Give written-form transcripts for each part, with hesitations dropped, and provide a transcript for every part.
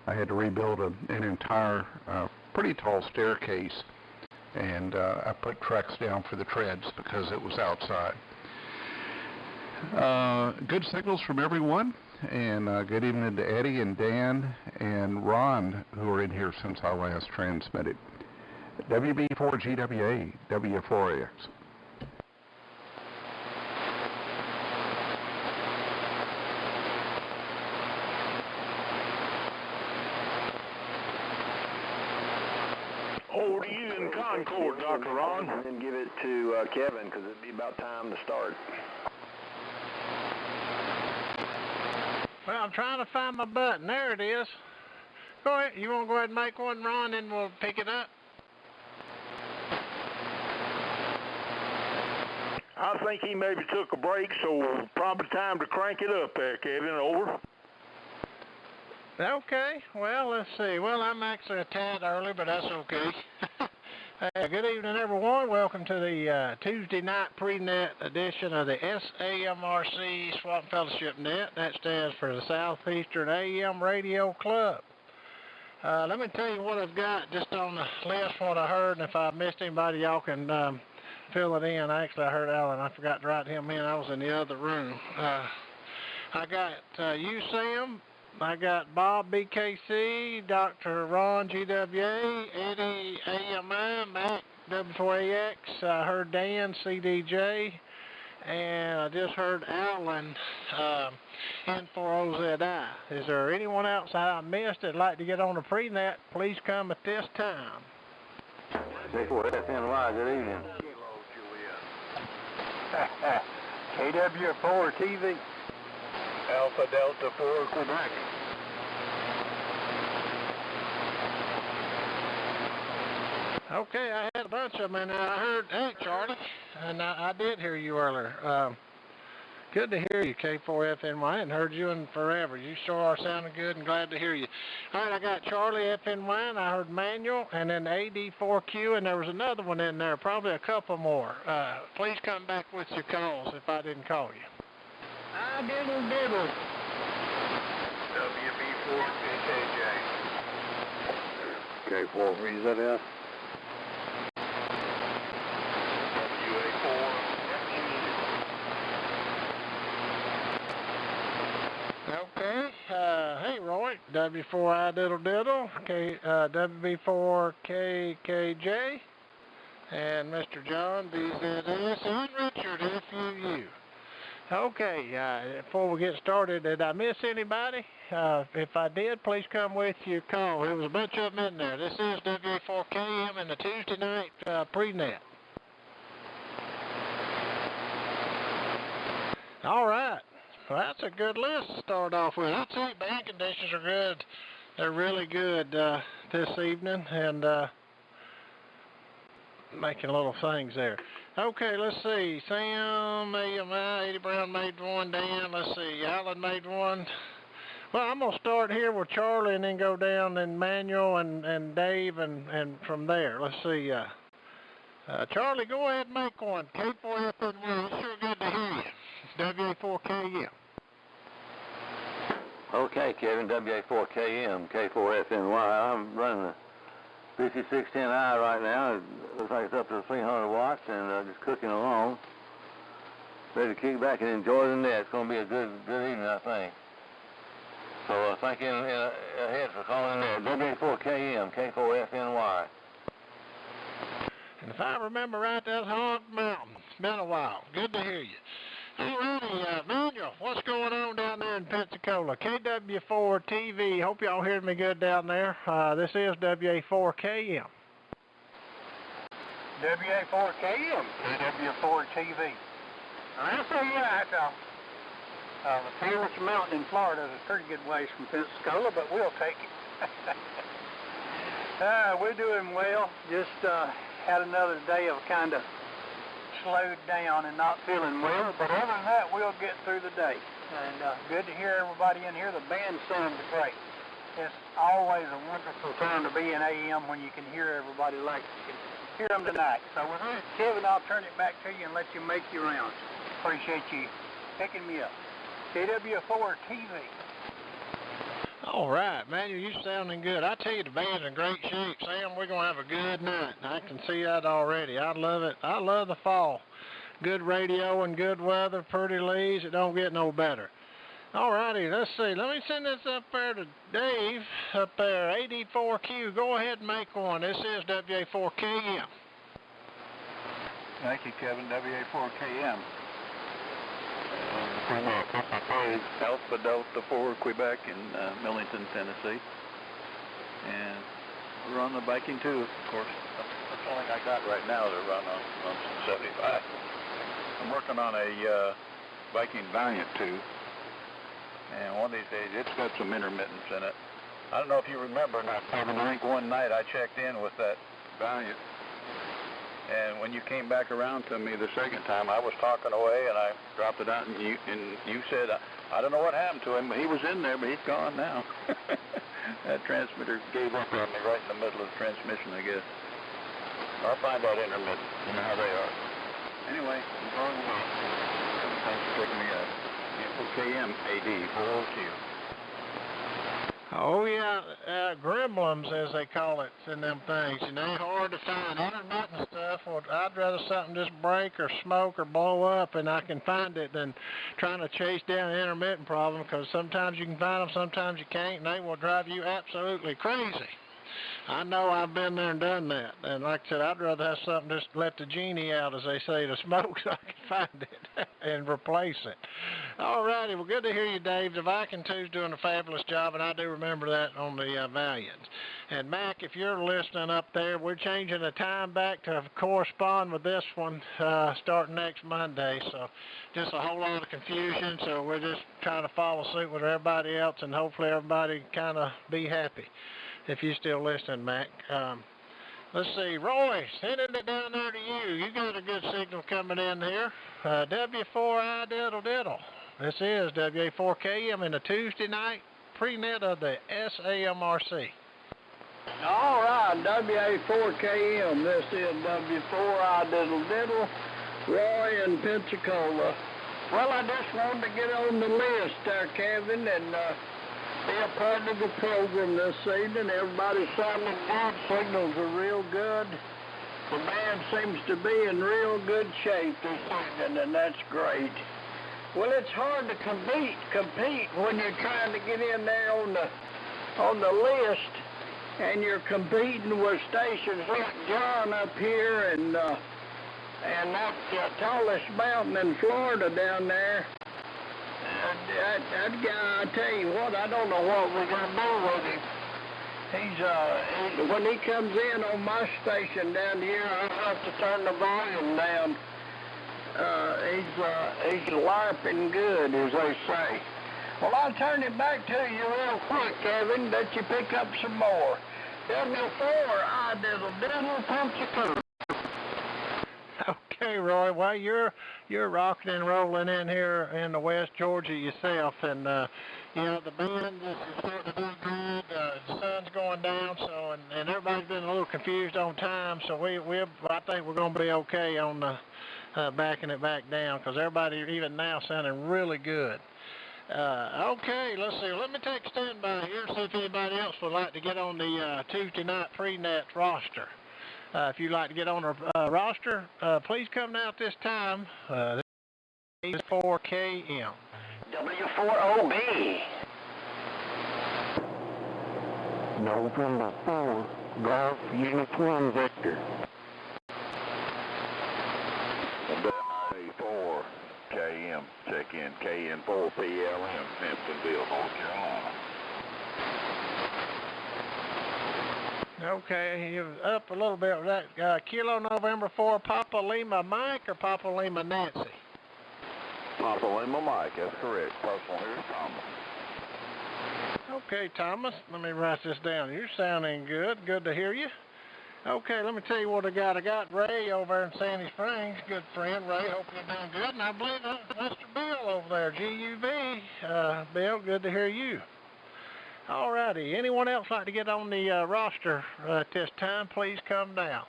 I had to rebuild an entire pretty tall staircase, and I put Trex down for the treads because it was outside. Good signals from everyone, and good evening to Eddie and Dan and Ron, who are in here since I last transmitted. WB4GWA, W4AX. Hold you in Concord, Dr. Ron. And then give it to Kevin, because it'd be about time to start. Well, I'm trying to find my button. There it is. Go ahead. You want to go ahead and make one, Ron, and we'll pick it up? I think he maybe took a break, so probably time to crank it up there, Kevin. Over. Okay. Well, let's see. Well, I'm actually a tad early, but that's okay. Good evening, everyone. Welcome to the Tuesday night pre-net edition of the Samrc Swamp Fellowship Net. That stands for the Southeastern AM Radio Club. Let me tell you what I've got just on the list, what I heard, and if I missed anybody, y'all can fill it in. Actually, I heard Alan. I forgot to write him in. I was in the other room. I got you, Sam. I got Bob, BKC, Dr. Ron, GWA, Eddie, AMers, Mac, W4AX. I heard Dan, CDJ, and I just heard Alan, N4OZI. Is there anyone else I missed that'd like to get on the pre-net? Please come at this time. K4FNY, good evening. KW4 TV. Alpha Delta 4 Quebec. Okay, I had a bunch of them, and I heard, hey, Charlie, and I did hear you earlier. Good to hear you, K4FNY. I hadn't heard you in forever. You sure are sounding good, and glad to hear you. All right, I got Charlie FNY, and I heard Manuel, and then AD4Q, and there was another one in there, probably a couple more. Please come back with your calls if I didn't call you. I didn't. WB4 KKJ. K4 VZF. WA4. Okay. Hey, Roy. W4I Diddle Diddle. WB4 KKJ. And Mr. John BZS and Richard FUU. Okay, before we get started, did I miss anybody? If I did, please come with your call. There was a bunch of them in there. This is WA4KM and the Tuesday night pre-net. All right. Well, that's a good list to start off with. I'd say band conditions are good. They're really good this evening, and making little things there. Okay, let's see. Sam, Eddie Brown made one. Dan, let's see. Alan made one. Well, I'm going to start here with Charlie and then go down and Manuel and Dave and from there. Let's see. Charlie, go ahead and make one. K4FNY. It's sure good to hear you. WA4KM. Okay, Kevin, WA4KM, K4FNY. I'm running the 5610i right now. It looks like it's up to 300 watts and just cooking along. Ready to kick back and enjoy the net. It's going to be a good evening, I think. So thank you ahead for calling in there. WA4KM, K4FNY. And if I remember right, that's Hog Mountain. It's been a while. Good to hear you. Alrighty, Manuel, what's going on down there in Pensacola? KW4 TV. Hope y'all hear me good down there. This is WA4KM. WA4KM, KW4 TV. I'll tell you that, the famous mountain in Florida is a pretty good ways from Pensacola, but we'll take it. We're doing well. Just had another day of kind of slowed down and not feeling well, but other than that, we'll get through the day. And good to hear everybody in here. The band sounds great. It's always a wonderful time to be in AM when you can hear everybody like you can hear them tonight. So with that, Kevin, I'll turn it back to you and let you make your rounds. Appreciate you picking me up. KW4 TV. All right, Manuel, you sounding good. I tell you, the band's in great shape. Sam, we're going to have a good night. I can see that already. I love it. I love the fall. Good radio and good weather, pretty leaves. It don't get no better. All righty, let's see. Let me send this up there to Dave up there, AD4Q. Go ahead and make one. This is WA4KM. Thank you, Kevin. WA4KM. Alpha Delta 4, Quebec in Millington, Tennessee. And we're on the Viking 2, of course. That's the only thing I got right now to run on 75. I'm working on a Viking Valiant 2. And one of these days, it's got some intermittents in it. I don't know if you remember, Kevin, I think one night I checked in with that Valiant. And when you came back around to me the second time, I was talking away, and I dropped it out, and you said, I don't know what happened to him, but he was in there, but he's gone now. That transmitter gave up on me right in the middle of the transmission, I guess. I'll find out intermittent. You know how they are. Anyway, I'm going away. Thanks for picking me up. KM AD 4Q. Oh yeah, gremlins as they call it in them things. And they're hard to find. Intermittent stuff, well, I'd rather something just break or smoke or blow up and I can find it than trying to chase down an intermittent problem, because sometimes you can find them, sometimes you can't, and they will drive you absolutely crazy. I know, I've been there and done that. And like I said, I'd rather have something just let the genie out, as they say, to smoke, so I can find it and replace it. All righty, well, good to hear you, Dave. The Viking 2's doing a fabulous job, and I do remember that on the Valiants. And Mac, if you're listening up there, we're changing the time back to correspond with this one starting next Monday. So just a whole lot of confusion, so we're just trying to follow suit with everybody else, and hopefully everybody kind of be happy. If you're still listening, Mac. Let's see, Roy, sending it down there to you. You got a good signal coming in here. W4I diddle diddle. This is WA4KM in the Tuesday night pre-net of the SAMRC. All right, WA4KM. This is W4I diddle diddle. Roy in Pensacola. Well, I just wanted to get on the list there, Kevin, and be a part of the program this evening. Everybody's sounding good. Signals are real good. The band seems to be in real good shape this evening, and that's great. Well, it's hard to compete when you're trying to get in there on the list, and you're competing with stations like John up here and that tallest mountain in Florida down there. That guy, I tell you what, I don't know what we're going to do with him. When he comes in on my station down here, I have to turn the volume down. He's LARPing good, as they say. Well, I'll turn it back to you real quick, Kevin, let you pick up some more. W4I diddle diddle Pensacola. Okay, Roy. Well, you're rocking and rolling in here in the West Georgia yourself, and you know, the band is starting to do good. The sun's going down, so and everybody's been a little confused on time. So I think we're going to be okay on the backing it back down, because everybody even now sounding really good. Okay, let's see. Let me take a standby here and see if anybody else would like to get on the Tuesday night pre-net roster. If you'd like to get on our roster, please come now at this time. This is 4KM. W4OB. November 4, Golf Uniform Victor. WA4 KM, check in KN4 PLM, Simpsonville, North Carolina. Okay, you're up a little bit with that. Kilo November 4, Papa Lima Mike or Papa Lima Nancy? Papa Lima Mike, that's correct. Personal here is Thomas. Okay, Thomas, let me write this down. You're sounding good. Good to hear you. Okay, let me tell you what I got. I got Ray over in Sandy Springs. Good friend, Ray. Hope you're doing good. And I believe Mr. Bill over there, GUV. Bill, good to hear you. All righty. Anyone else like to get on the roster at this time, please come down.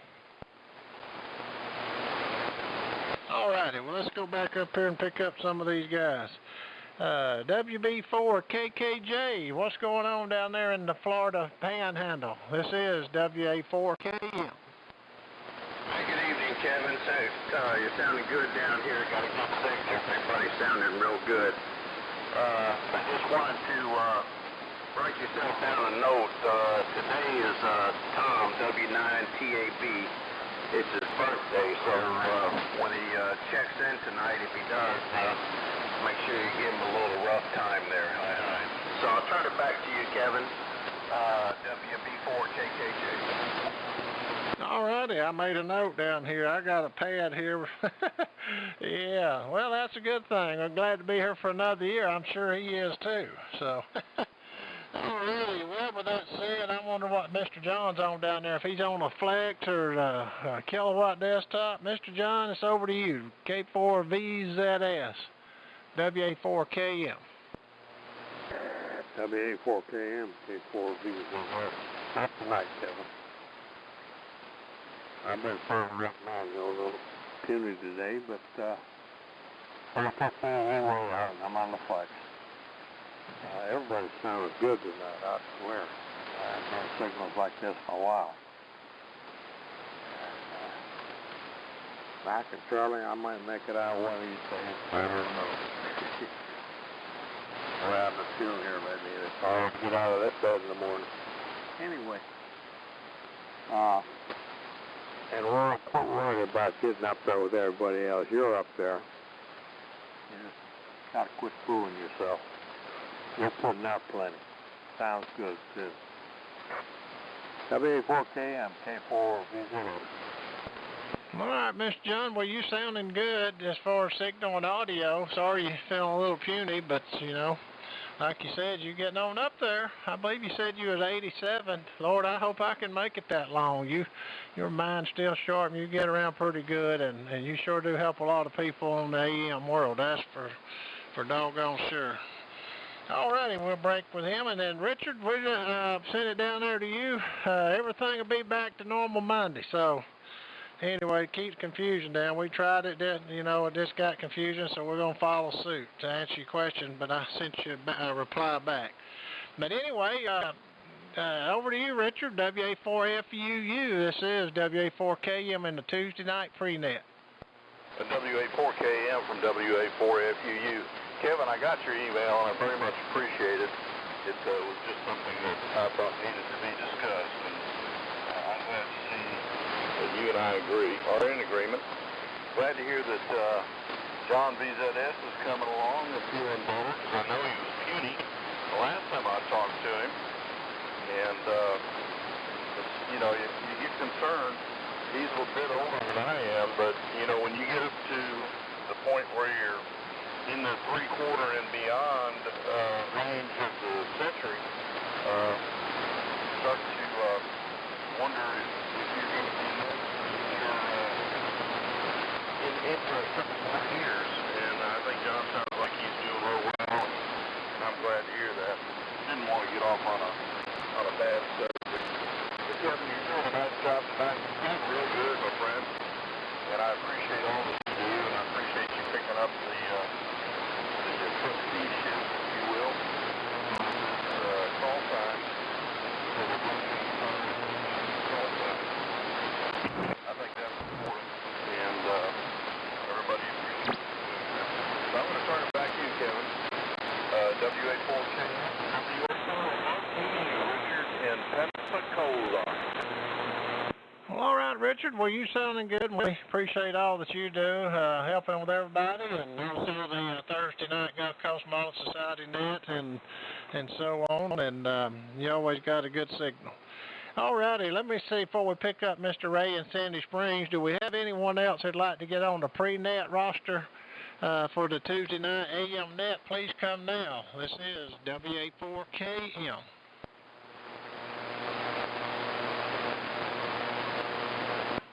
All righty. Well, let's go back up here and pick up some of these guys. WB4KKJ, what's going on down there in the Florida Panhandle? This is WA4KM. Hey, good evening, Kevin. You're sounding good down here. Got a good signal. Everybody's sounding real good. I just wanted to write yourself down a note. Today is Tom, W9TAB. It's his birthday, so when he checks in tonight, if he does, make sure you give him a little rough time there. So I'll turn it back to you, Kevin. WB4KKJ. Alrighty, I made a note down here. I got a pad here. Yeah, well, that's a good thing. I'm glad to be here for another year. I'm sure he is too. So, alrighty, well, with that said, I wonder what Mr. John's on down there. If he's on a Flex or a kilowatt desktop. Mr. John, it's over to you. K4VZS, WA4KM. WA4KM, K4VZS. Not tonight, Kevin. I've been serving up mine a little puny today, but I'm on the Flex. Everybody sounded good tonight, I swear. I've had signals like this for a while. Mac and Charlie, I might make it out one of these days. I don't know. We're out in the field here, maybe. It's hard to get out of this bed in the morning. Anyway. And we're quite worried about getting up there with everybody else. You're up there. You just gotta quit fooling yourself. You're putting out plenty. Sounds good, too. WA4KM, K4VZS. All right, Mr. John, well, you sounding good as far as signal and audio. Sorry you're feeling a little puny, but, you know, like you said, you're getting on up there. I believe you said you was 87. Lord, I hope I can make it that long. Your mind's still sharp, and you get around pretty good, and you sure do help a lot of people in the AM world. That's for doggone sure. All righty, we'll break with him, and then Richard, we'll send it down there to you. Everything will be back to normal Monday, so... Anyway, it keeps confusion down. We tried it, it just got confusion, so we're going to follow suit to answer your question, but I sent you a reply back. But anyway, over to you, Richard, WA4FUU. This is WA4KM in the Tuesday night pre-net. WA4KM from WA4FUU. Kevin, I got your email, and I very much appreciate it. It was just something that I thought needed to be discussed, and I'm glad to see that you and I are in agreement. Glad to hear that John VZS is coming along and feeling better, because I know he was puny the last time I talked to him. And, you get concerned. He's a bit older than I am, but, when you get up to the point where you're in the three-quarter and beyond range of the century, start to wonder if you're going to be in for a couple more years, and I think John sounds like he's doing real well, and I'm glad to hear that. Didn't want to get off on a bad subject. But Kevin, you're doing a nice job tonight. You're doing real good, my friend, and I appreciate all that you do, and I appreciate you picking up the trusteeship, if you will, call sign. I think that's important, and everybody agrees. So I'm going to turn it back to you, Kevin. WA4K, Richard, and Pensacola. Well, all right, Richard. Well, you sounding good. We appreciate all that you do, helping with everybody, and also the Thursday night Gulf Coast Model Society net, and so on. And you always got a good signal. All righty, let me see before we pick up Mr. Ray in Sandy Springs. Do we have anyone else who'd like to get on the pre-net roster for the Tuesday night AM net? Please come now. This is WA4KM.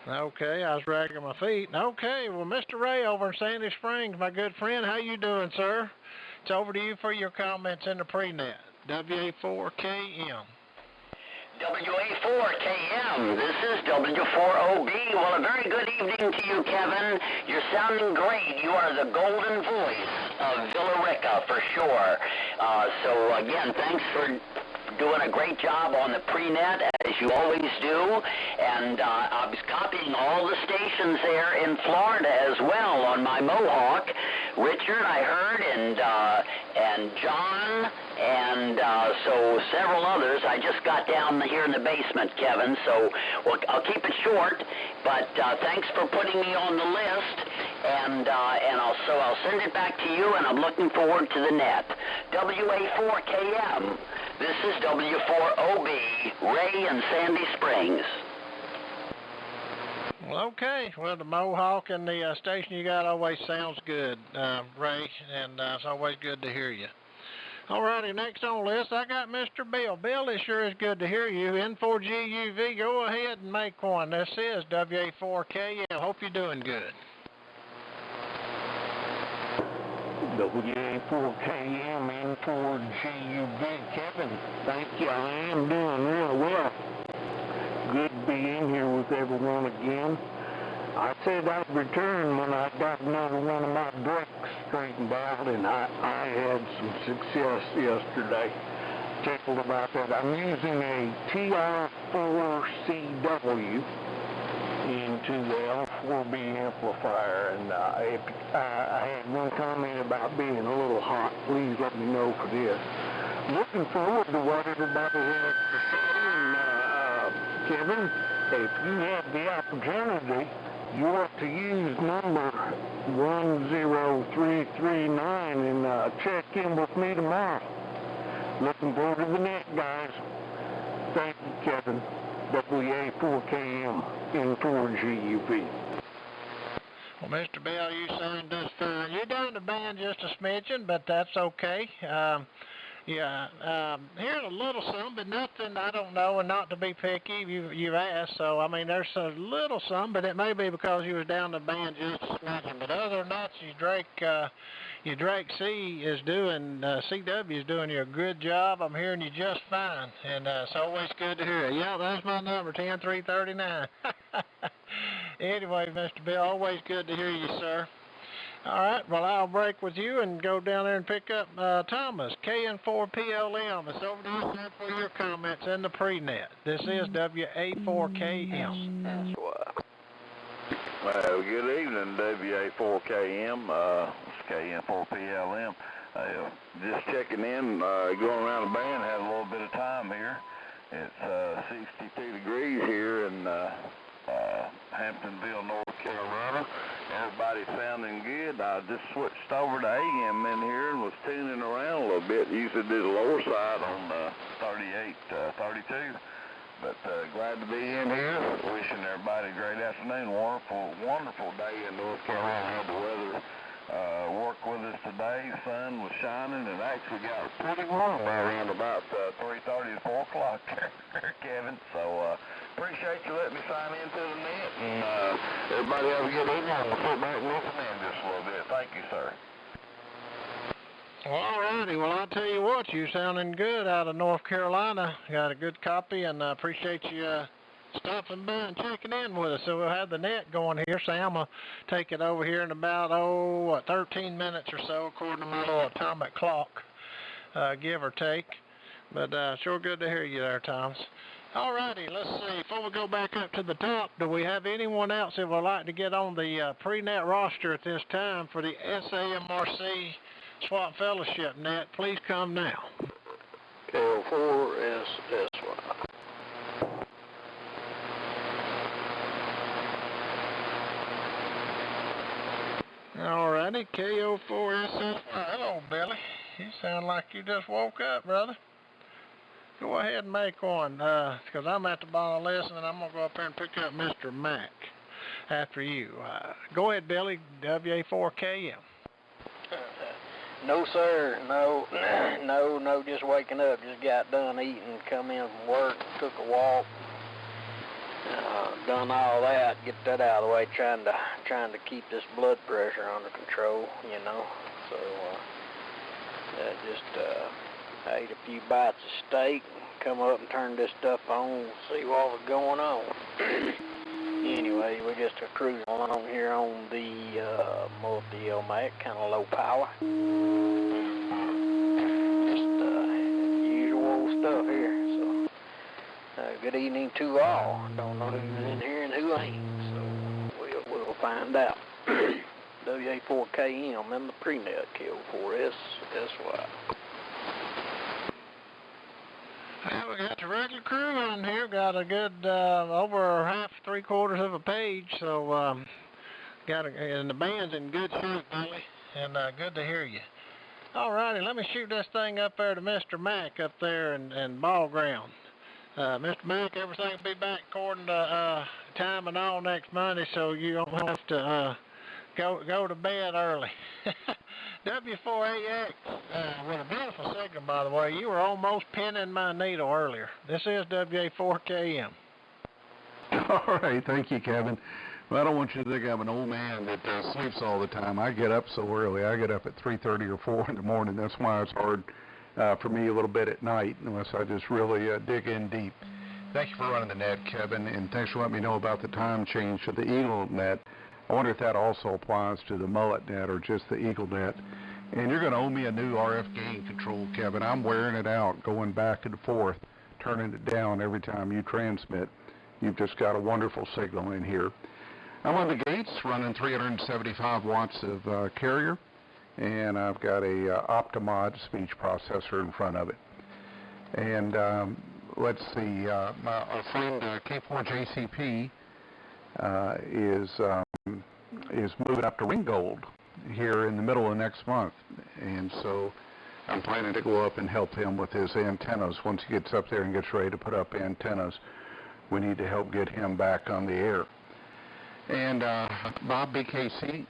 Okay, I was dragging my feet. Okay, well, Mr. Ray over in Sandy Springs, my good friend, how you doing, sir? It's over to you for your comments in the pre-net. WA4KM. WA4KM. This is W4OB. Well, a very good evening to you, Kevin. You're sounding great. You are the golden voice of Villa Rica for sure. So again, thanks for doing a great job on the pre-net, as you always do, and I was copying all the stations there in Florida as well on my Mohawk. Richard, I heard, and John, and so several others. I just got down here in the basement, Kevin, so I'll keep it short, but thanks for putting me on the list, and I'll send it back to you, and I'm looking forward to the net. WA4KM. This is W4OB, Ray in Sandy Springs. Well, okay. Well, the Mohawk and the station you got always sounds good, Ray, and it's always good to hear you. All righty, next on the list, I got Mr. Bill. Bill, it sure is good to hear you. N4GUV, go ahead and make one. This is WA4KM. Hope you're doing good. WA4KM, N4GUV, Kevin, thank you. I am doing real well. Good to be in here with everyone again. I said I'd return when I got another one of my brakes straightened out, and I had some success yesterday. Tickled about that. I'm using a TR4CW into the L4B amplifier, and I had one comment about being a little hot. Please let me know for this. Looking forward to what everybody has to say, and Kevin, if you have the opportunity, you ought to use number 10339 and check in with me tomorrow. Looking forward to the net, guys. Thank you, Kevin. WA4KM, N4GUV. Well, Mr. Bell, you sound just fine. You're down the band just a smidgen, but that's okay. Here's a little some, but nothing I don't know, and not to be picky. You've asked, so I mean, there's a little some, but it may be because you was down the band just a smidgen. But other than that, your Drake CW is doing you a good job. I'm hearing you just fine, and it's always good to hear it. Yeah, that's my number, 10339. Anyway, Mr. Bill, always good to hear you, sir. All right, well, I'll break with you and go down there and pick up Thomas, KN4PLM. It's over there for your comments in the pre-net. This is WA4KM. That's why. Well, good evening, WA4KM. It's KN4PLM. Just checking in, going around the band, had a little bit of time here. It's 62 degrees here in Hamptonville, North Carolina. Everybody's sounding good. I just switched over to AM in here and was tuning around a little bit. Usually do the lower side on 38, 32. But glad to be in here. Wishing everybody a great afternoon. Wonderful day in North Carolina. Had the weather work with us today. The sun was shining, and actually got pretty warm around about 3:30 to 4 o'clock there, Kevin. So appreciate you letting me sign into the net, and everybody have a good evening. We'll sit back and listen in just a little bit. Thank you, sir. Well, all righty. Well, I'll tell you what, you're sounding good out of North Carolina. Got a good copy, and I appreciate you stopping by and checking in with us. So we'll have the net going here. Sam will take it over here in about, 13 minutes or so, according to my little atomic clock, give or take. But sure good to hear you there, Thomas. All righty, let's see. Before we go back up to the top, do we have anyone else that would like to get on the pre-net roster at this time for the SAMRC Swap Fellowship net? Please come now. KO4SSY. All righty, KO4SSY. Hello, Billy. You sound like you just woke up, brother. Go ahead and make one, because I'm at the bottom of the list, and I'm going to go up there and pick up Mr. Mack after you. Go ahead, Billy, WA4KM. No, sir. No, just waking up. Just got done eating, come in from work, took a walk, done all that, get that out of the way, trying to keep this blood pressure under control, you know. So, just ate a few bites of steak, come up and turn this stuff on, see what was going on. Anyway, we're just cruising along here on the multi-Mac, kind of low power. Just usual stuff here. So, good evening to all. Don't know who's in here and who ain't, so we'll find out. WA4KM and the pre-net K4SY. Well, we got the regular crew on here. Got a good over half, 3/4 of a page. So and the band's in good shape, Billy, and good to hear you. All righty, let me shoot this thing up there to Mr. Mack up there in Ball Ground. Mr. Mack, everything will be back according to time and all next Monday, so you don't have to go to bed early. W4AX, with a beautiful signal, by the way. You were almost pinning my needle earlier. This is WA4KM. All right, thank you, Kevin. Well, I don't want you to think I'm an old man that sleeps all the time. I get up so early. I get up at 3:30 or 4 in the morning. That's why it's hard for me a little bit at night, unless I just really dig in deep. Thank you for running the net, Kevin, and thanks for letting me know about the time change of the Eagle net. I wonder if that also applies to the mullet net or just the Eagle net. And you're going to owe me a new RF gain control, Kevin. I'm wearing it out, going back and forth, turning it down every time you transmit. You've just got a wonderful signal in here. I'm on the gates running 375 watts of carrier, and I've got a Optimod speech processor in front of it. And let's see, our friend K4JCP is moving up to Ringgold here in the middle of next month, and so I'm planning to go up and help him with his antennas. Once he gets up there and gets ready to put up antennas, we need to help get him back on the air. And Bob BKC,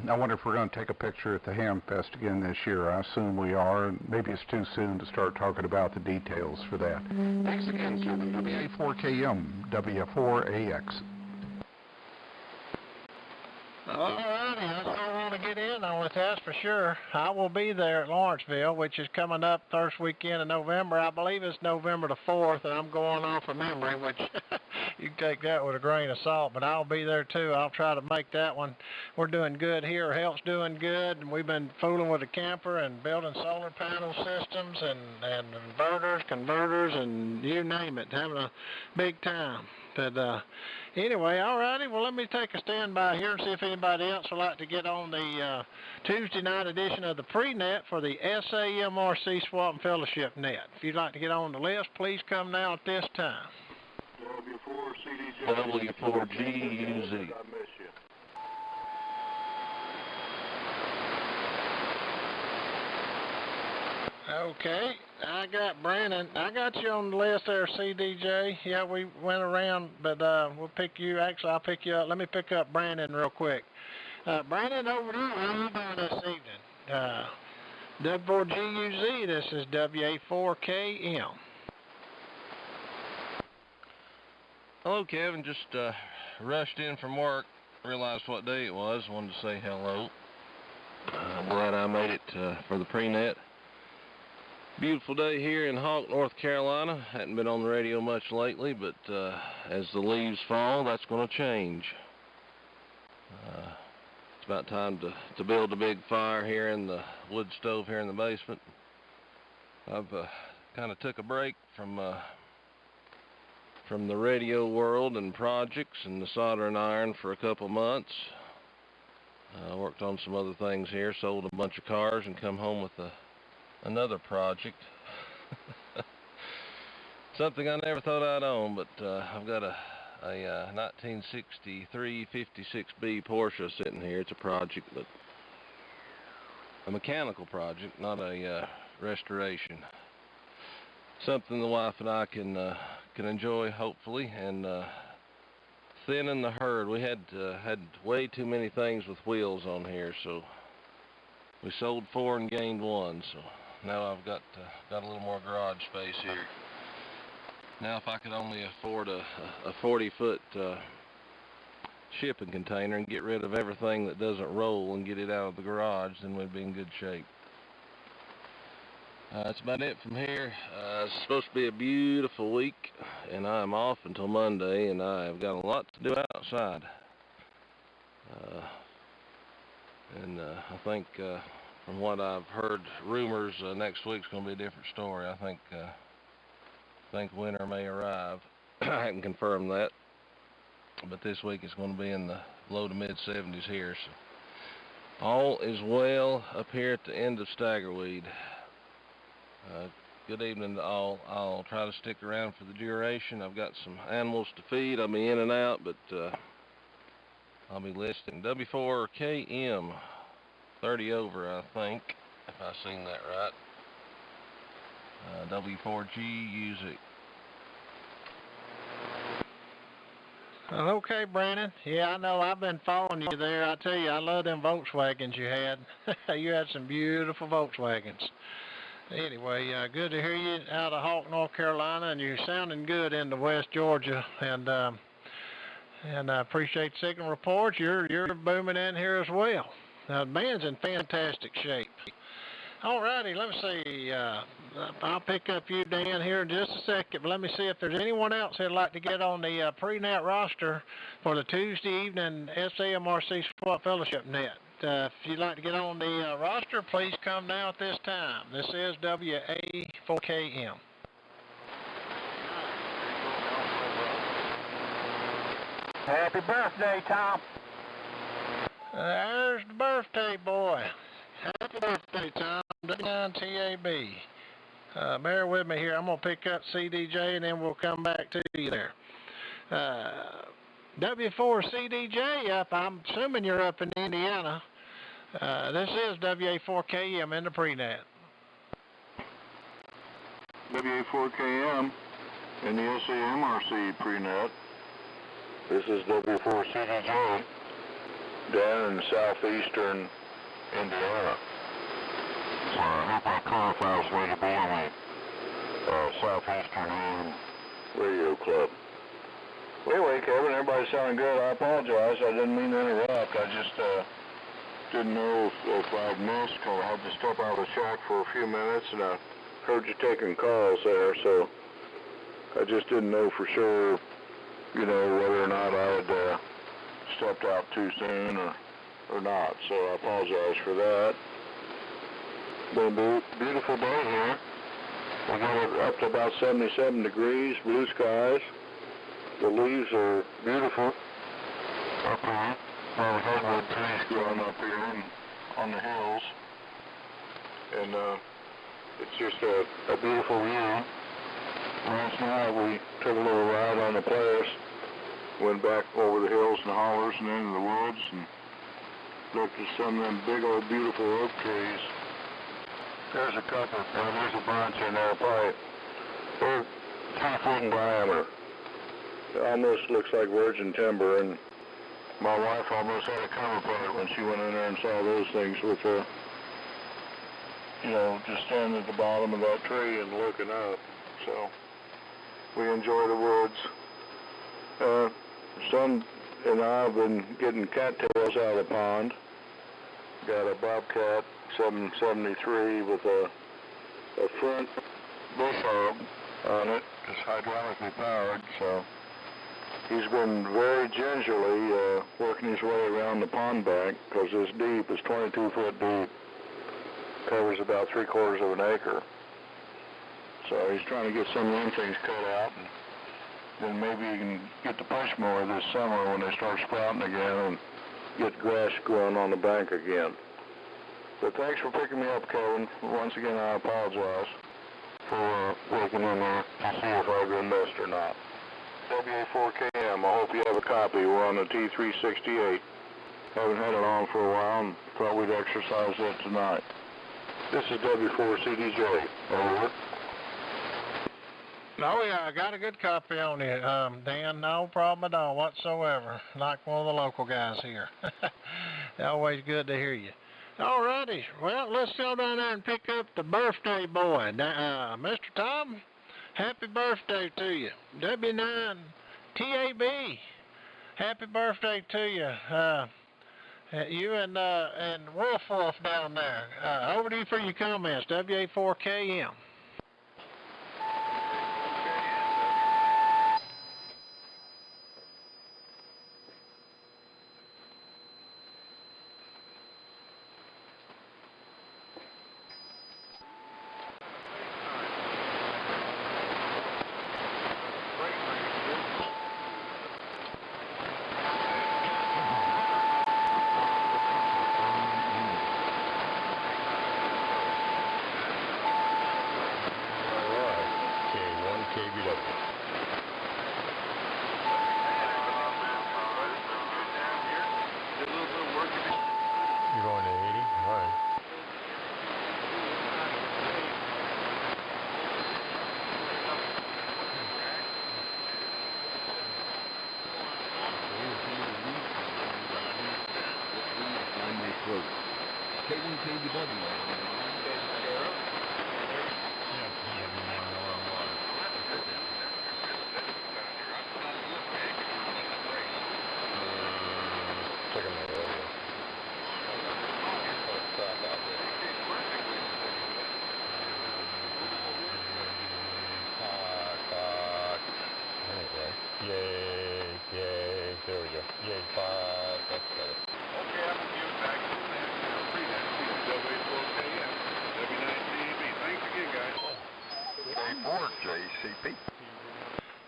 I wonder if we're going to take a picture at the Hamfest again this year. I assume we are, and maybe it's too soon to start talking about the details for that. Thanks again, Kevin. WA4KM, W4AX. All righty, I don't want to get in on it, that's for sure. I will be there at Lawrenceville, which is coming up first weekend in November. I believe it's November the 4th, and I'm going off of memory, which you can take that with a grain of salt, but I'll be there too. I'll try to make that one. We're doing good here. Health's doing good, and we've been fooling with the camper and building solar panel systems and inverters, converters, and you name it, having a big time. But anyway, all righty, well, let me take a standby here and see if anybody else would like to get on the Tuesday night edition of the pre-net for the SAMRC Swap and Fellowship net. If you'd like to get on the list, please come now at this time. W4GUZ. Okay, I got Brandon. I got you on the list there, CDJ. Yeah, we went around, but we'll pick you. Actually, I'll pick you up. Let me pick up Brandon real quick. Brandon, over there, how you doing this evening? W4GUZ, this is WA4KM. Hello, Kevin. Just rushed in from work. Realized what day it was. Wanted to say hello. Glad I made it for the pre-net. Beautiful day here in Hawk, North Carolina. Hadn't been on the radio much lately, but as the leaves fall, that's going to change. It's about time to build a big fire here in the wood stove here in the basement. I've kind of took a break from the radio world and projects and the soldering iron for a couple months. Worked on some other things here, sold a bunch of cars, and come home with another project. Something I never thought I'd own, but I've got a 1963 56B Porsche sitting here. It's a project, but a mechanical project, not a restoration. Something the wife and I can enjoy, hopefully, and thinning the herd. We had way too many things with wheels on here, so we sold 4 and gained 1. So now I've got a little more garage space here. Now, if I could only afford a 40-foot shipping container and get rid of everything that doesn't roll and get it out of the garage, then we'd be in good shape. That's about it from here. It's supposed to be a beautiful week, and I'm off until Monday, and I've got a lot to do outside. I think from what I've heard, rumors next week's going to be a different story. I think winter may arrive. I haven't confirmed that, but this week it's going to be in the low to mid 70s here. So all is well up here at the end of Staggerweed. Good evening to all. I'll try to stick around for the duration. I've got some animals to feed. I'll be in and out, but I'll be listening. W4KM, 30 over, I think, if I've seen that right. W4G Music. Okay, Brandon. Yeah, I know. I've been following you there. I tell you, I love them Volkswagens you had. You had some beautiful Volkswagens. Anyway, good to hear you out of Hawk, North Carolina, and you're sounding good into West Georgia. And I appreciate the signal reports. You're booming in here as well. The band's in fantastic shape. All righty, let me see. I'll pick up you, Dan, here in just a second. But let me see if there's anyone else who'd like to get on the pre-net roster for the Tuesday evening SAMRC Sport Fellowship Net. If you'd like to get on the roster, please come now at this time. This is WA4KM. Happy birthday, Tom. There's the birthday boy. Happy birthday, Tom. W9TAB. Bear with me here. I'm going to pick up CDJ and then we'll come back to you there. W4CDJ up. I'm assuming you're up in Indiana. This is WA4KM in the pre-net. WA4KM in the SAMRC pre-net. This is W4CDJ down in southeastern Indiana. So I hope I clarifies where to be on the Southeastern AM Radio Club. Well, anyway, Kevin, everybody's sounding good. I apologize. I didn't mean to interrupt. I just didn't know if I'd missed because I had to step out of the shack for a few minutes, and I heard you taking calls there, so I just didn't know for sure, you know, whether or not I had stepped out too soon or not. So I apologize for that. Been a beautiful day here. We got it up to about 77 degrees, blue skies. The leaves are beautiful up here. All the hardwood trees growing up here on the hills. And it's just a beautiful view. Last night we took a little ride on the Polaris, went back over the hills and hollers and into the woods and looked at some of them big old beautiful oak trees. There's a couple, there's a bunch in there, probably they're 3 foot in diameter. It almost looks like virgin timber, and my wife almost had a cover part when she went in there and saw those things with you know, just standing at the bottom of that tree and looking up. So we enjoy the woods. Son and I have been getting cattails out of the pond. Got a bobcat 773 with a front bush hog on it, just hydraulically powered, so he's been very gingerly working his way around the pond bank because it's deep, it's 22 foot deep, covers about 3/4 of an acre. So he's trying to get some of them things cut out, and then maybe he can get the push mower this summer when they start sprouting again and get grass growing on the bank again. But thanks for picking me up, Kevin. Once again, I apologize for waking in there to see if I've been missed or not. WA4KM, I hope you have a copy. We're on the T368. Haven't had it on for a while and thought we'd exercise that tonight. This is W4CDJ. Over. Oh, yeah, I got a good copy on you, Dan. No problem at all whatsoever. Like one of the local guys here. Always good to hear you. All righty. Well, let's go down there and pick up the birthday boy. Mr. Tom, happy birthday to you. W9TAB, happy birthday to you. You and Wolf down there. Over to you for your comments. WA4KM.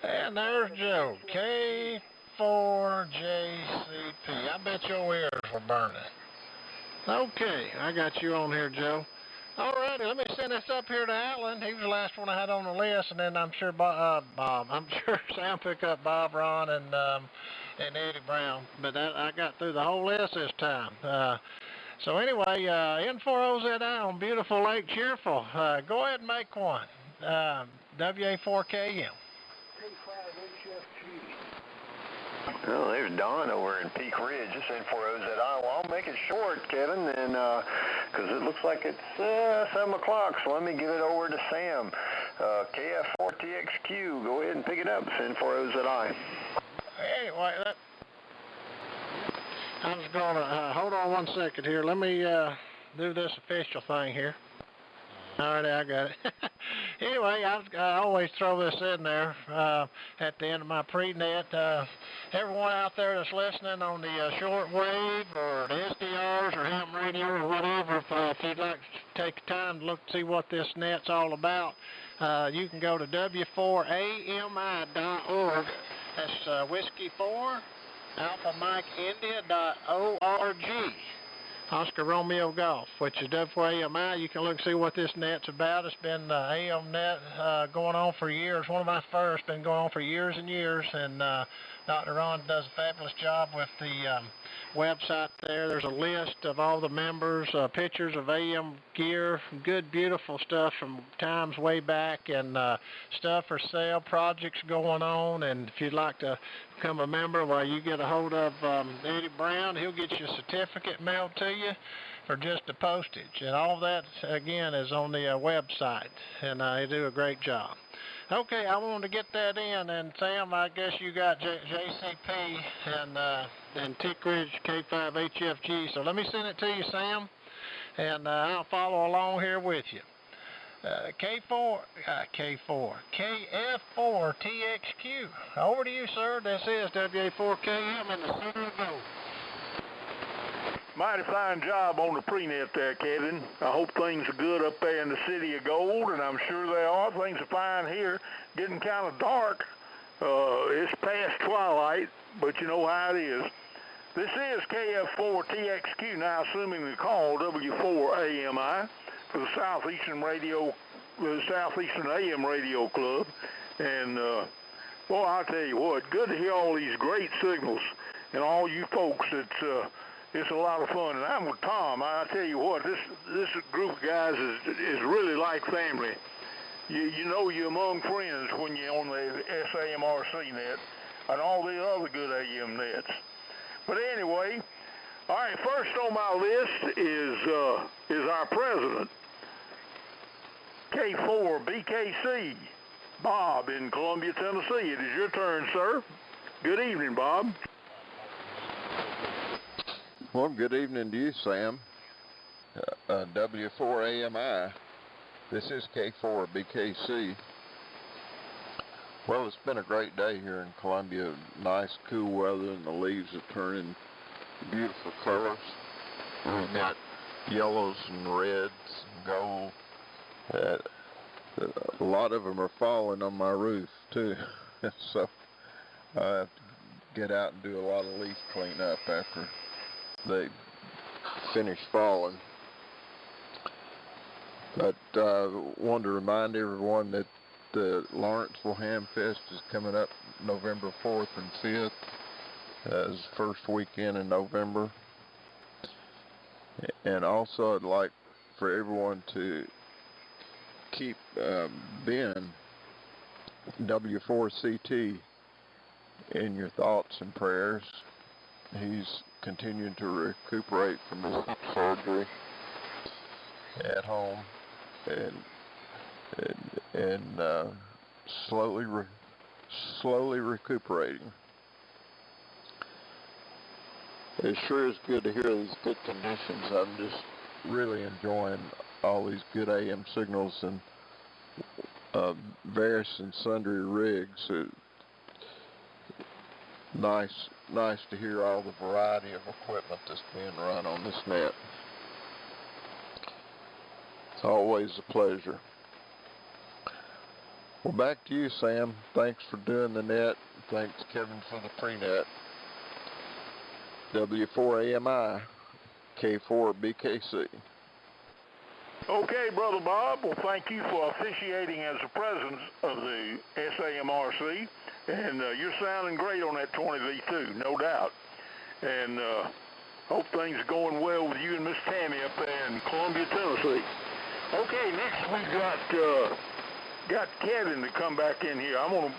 And there's Joe, K4JCP. I bet your ears were burning. Okay, I got you on here, Joe. All righty, let me send this up here to Alan. He was the last one I had on the list, and then I'm sure I'm sure Sam picked up Bob, Ron, and Eddie Brown. But I got through the whole list this time. So anyway, N4OZI on beautiful Lake Cheerful. Go ahead and make one. WA4KM. Well, there's Don over in Peak Ridge. This N4OZI. Well, I'll make it short, Kevin, and because it looks like it's 7 o'clock, so let me give it over to Sam. KF4TXQ. Go ahead and pick it up. It's N4OZI. Anyway, I was going to hold on one second here. Let me do this official thing here. All right, I got it. Anyway, I always throw this in there at the end of my pre-net. Everyone out there that's listening on the shortwave or the SDRs or ham radio or whatever, if you'd like to take the time to look see what this net's all about, you can go to w4ami.org. That's Whiskey 4, Alpha Mike India.org. Oscar Romeo Golf, which is W4AMI. You can look and see what this net's about. It's been AM Net going on for years. One of my first, been going on for years and years, and Dr. Ron does a fabulous job with the website there. There's a list of all the members, pictures of AM gear, good, beautiful stuff from times way back, and stuff for sale, projects going on, and if you'd like to become a member, well, you get a hold of Eddie Brown. He'll get you a certificate mailed to you for just the postage, and all that, again, is on the website, and they do a great job. Okay, I wanted to get that in, and Sam, I guess you got JCP and Tick Ridge K5HFG, so let me send it to you, Sam, and I'll follow along here with you. KF4TXQ. Over to you, sir. This is WA4KM in the center of gold. Mighty fine job on the pre-net there, Kevin. I hope things are good up there in the city of gold, and I'm sure they are. Things are fine here. Getting kind of dark. It's past twilight, but you know how it is. This is KF4TXQ, now assuming the call W4AMI for the Southeastern AM Radio Club. And, well, I'll tell you what, good to hear all these great signals and all you folks. It's a lot of fun, and I'm with Tom. I tell you what, this group of guys is really like family. You know you're among friends when you're on the SAMRC net and all the other good AM nets. But anyway, all right, first on my list is our president, K4BKC, Bob in Columbia, Tennessee. It is your turn, sir. Good evening, Bob. Well, good evening to you, Sam. W4AMI. This is K4BKC. Well, it's been a great day here in Columbia. Nice, cool weather, and the leaves are turning beautiful colors. We've got yellows and reds and gold. A lot of them are falling on my roof, too. So I have to get out and do a lot of leaf cleanup after they finish falling. But I wanted to remind everyone that the Lawrenceville Ham Fest is coming up November 4th and 5th. It's the first weekend in November. And also I'd like for everyone to keep Ben, W4CT, in your thoughts and prayers. He's continuing to recuperate from his hip surgery at home and slowly recuperating. It sure is good to hear these good conditions. I'm just really enjoying all these good AM signals and various and sundry rigs. Nice to hear all the variety of equipment that's being run on this net. It's always a pleasure. Well, back to you, Sam. Thanks for doing the net. Thanks, Kevin, for the pre-net. W4AMI, K4BKC. Okay, Brother Bob. Well, thank you for officiating as the president of the SAMRC. And you're sounding great on that 20V2, no doubt. And hope things are going well with you and Miss Tammy up there in Columbia, Tennessee. Okay, next we've got Kevin to come back in here. I'm going to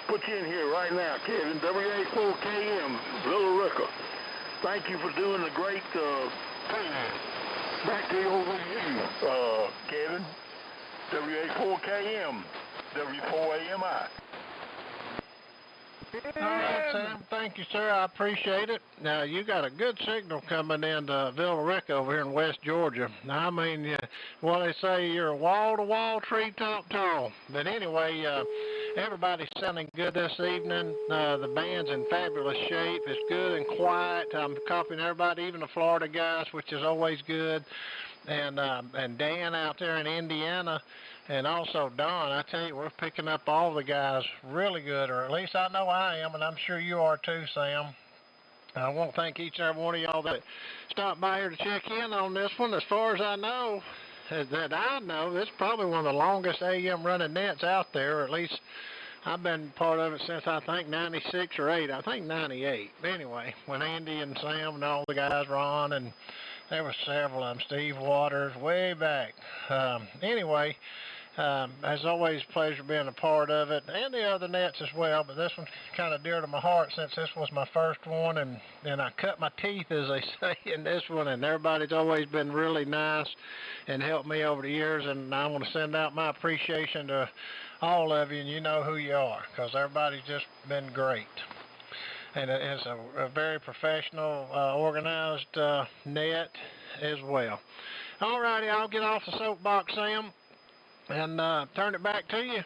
put you in here right now, Kevin. WA4KM, Villa Rica. Thank you for doing the great back to over to you, Kevin. WA4KM, W4AMI. All right, Sam. Thank you, sir. I appreciate it. Now, you got a good signal coming into Villa Rica over here in West Georgia. I mean, well, they say you're a wall-to-wall, treetop tall. But anyway, everybody's sounding good this evening. The band's in fabulous shape. It's good and quiet. I'm copying everybody, even the Florida guys, which is always good. And Dan out there in Indiana. And also, Don, I tell you, we're picking up all the guys really good, or at least I know I am, and I'm sure you are too, Sam. I want to thank each and every one of y'all that stopped by here to check in on this one. As far as I know, this is probably one of the longest AM running nets out there, or at least I've been part of it since I think 96 or 8. I think 98. Anyway, when Andy and Sam and all the guys were on, and there were several of them, Steve Waters, way back. Anyway, as always, pleasure being a part of it, and the other nets as well, but this one's kind of dear to my heart since this was my first one, and I cut my teeth, as they say, in this one, and everybody's always been really nice and helped me over the years, and I want to send out my appreciation to all of you, and you know who you are, because everybody's just been great. And it's a very professional, organized net as well. All righty, I'll get off the soapbox, Sam, and turn it back to you.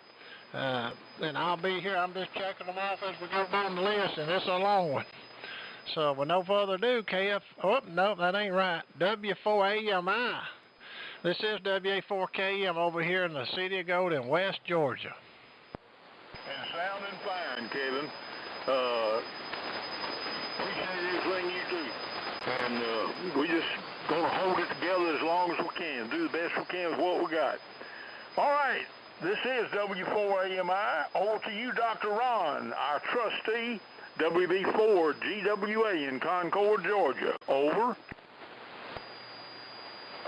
And I'll be here. I'm just checking them off as we go down the list, and it's a long one. So with no further ado, no, that ain't right. W4AMI. This is WA4KM over here in the city of Gold in West Georgia. And sounding fine, Kevin. Appreciate everything you do. And we just going to hold it together as long as we can. Do the best we can with what we got. All right. This is W4AMI. Over to you, Dr. Ron, our trustee, WB4 GWA in Concord, Georgia. Over.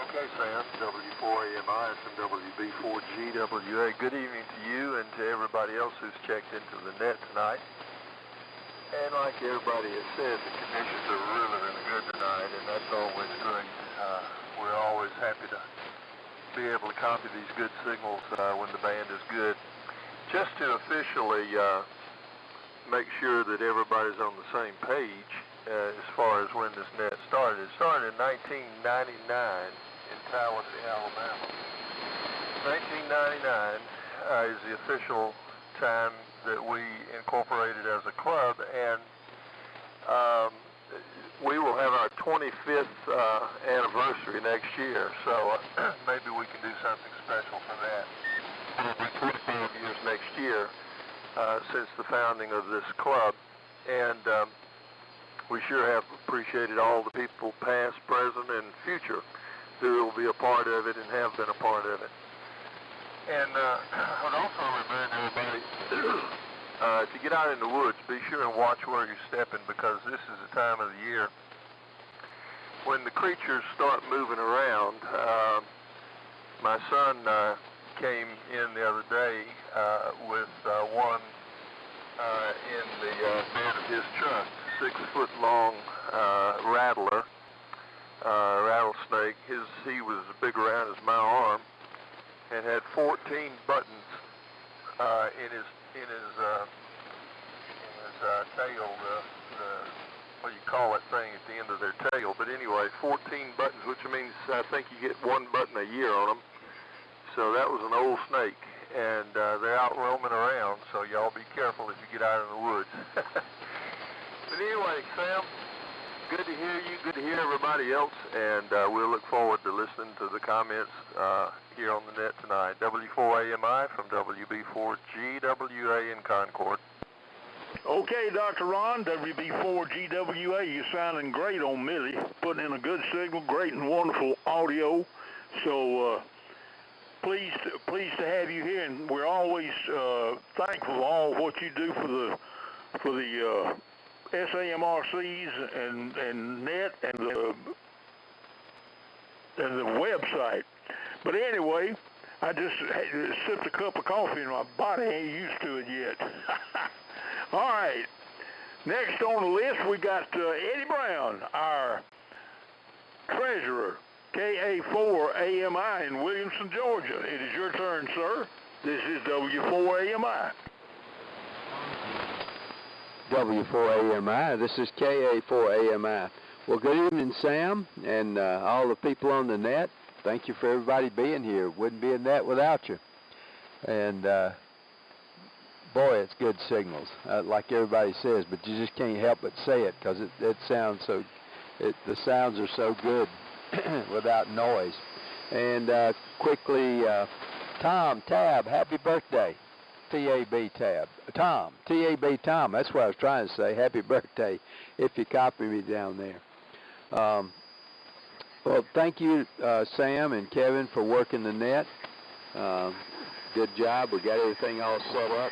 Okay, Sam, W4AMI and WB4GWA. Good evening to you and to everybody else who's checked into the net tonight. And like everybody has said, the conditions are really, really good tonight, and that's always good. We're always happy to be able to copy these good signals when the band is good. Just to officially make sure that everybody's on the same page as far as when this net started. It started in 1999 in Tallahassee, Alabama. 1999 is the official time that we incorporated as a club, and we will have our 25th anniversary next year, so maybe we can do something special for that. It'll be 25 years next year since the founding of this club, and we sure have appreciated all the people past, present, and future who will be a part of it and have been a part of it. And I would also remind everybody to get out in the woods, be sure and watch where you're stepping, because this is the time of the year when the creatures start moving around. My son came in the other day with one in the bed of his truck, 6-foot-long rattlesnake. He was as big around as my arm, and had 14 buttons in his tail, what do you call that thing at the end of their tail? But anyway, 14 buttons, which means I think you get 1 button a year on them. So that was an old snake, and they're out roaming around, so y'all be careful as you get out in the woods. But anyway, Sam, good to hear you, good to hear everybody else, and we'll look forward to listening to the comments here on the net tonight. W4AMI from WB4GWA in Concord. Okay, Dr. Ron, WB4GWA, you're sounding great on Millie, putting in a good signal, great and wonderful audio. So pleased to have you here, and we're always thankful for all what you do for the SAMRCs and net and the website. But anyway, I just sipped a cup of coffee and my body ain't used to it yet. All right. Next on the list, we got Eddie Brown, our treasurer, KA4AMI in Williamson, Georgia. It is your turn, sir. This is W4AMI. W4AMI. This is KA4AMI. Well, good evening, Sam, and all the people on the net. Thank you for everybody being here. Wouldn't be a net without you. And boy, it's good signals, like everybody says, but you just can't help but say it because it sounds so. The sounds are so good without noise. And quickly, Tom Tab, happy birthday. T-A-B Tab. Tom, T-A-B Tom, that's what I was trying to say. Happy birthday, if you copy me down there. Well, thank you, Sam and Kevin, for working the net. Good job. We got everything all set up.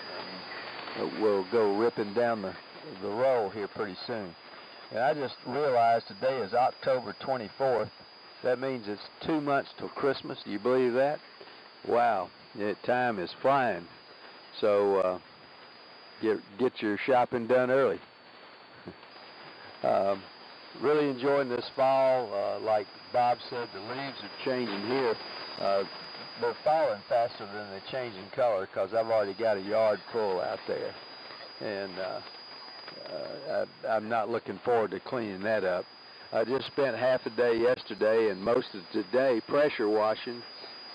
We'll go ripping down the roll here pretty soon. And I just realized today is October 24th. That means it's 2 months till Christmas. Do you believe that? Wow, time is flying. So get your shopping done early. Really enjoying this fall. Like Bob said, the leaves are changing here. They're falling faster than they're changing color because I've already got a yard full out there. And I'm not looking forward to cleaning that up. I just spent half a day yesterday and most of today pressure washing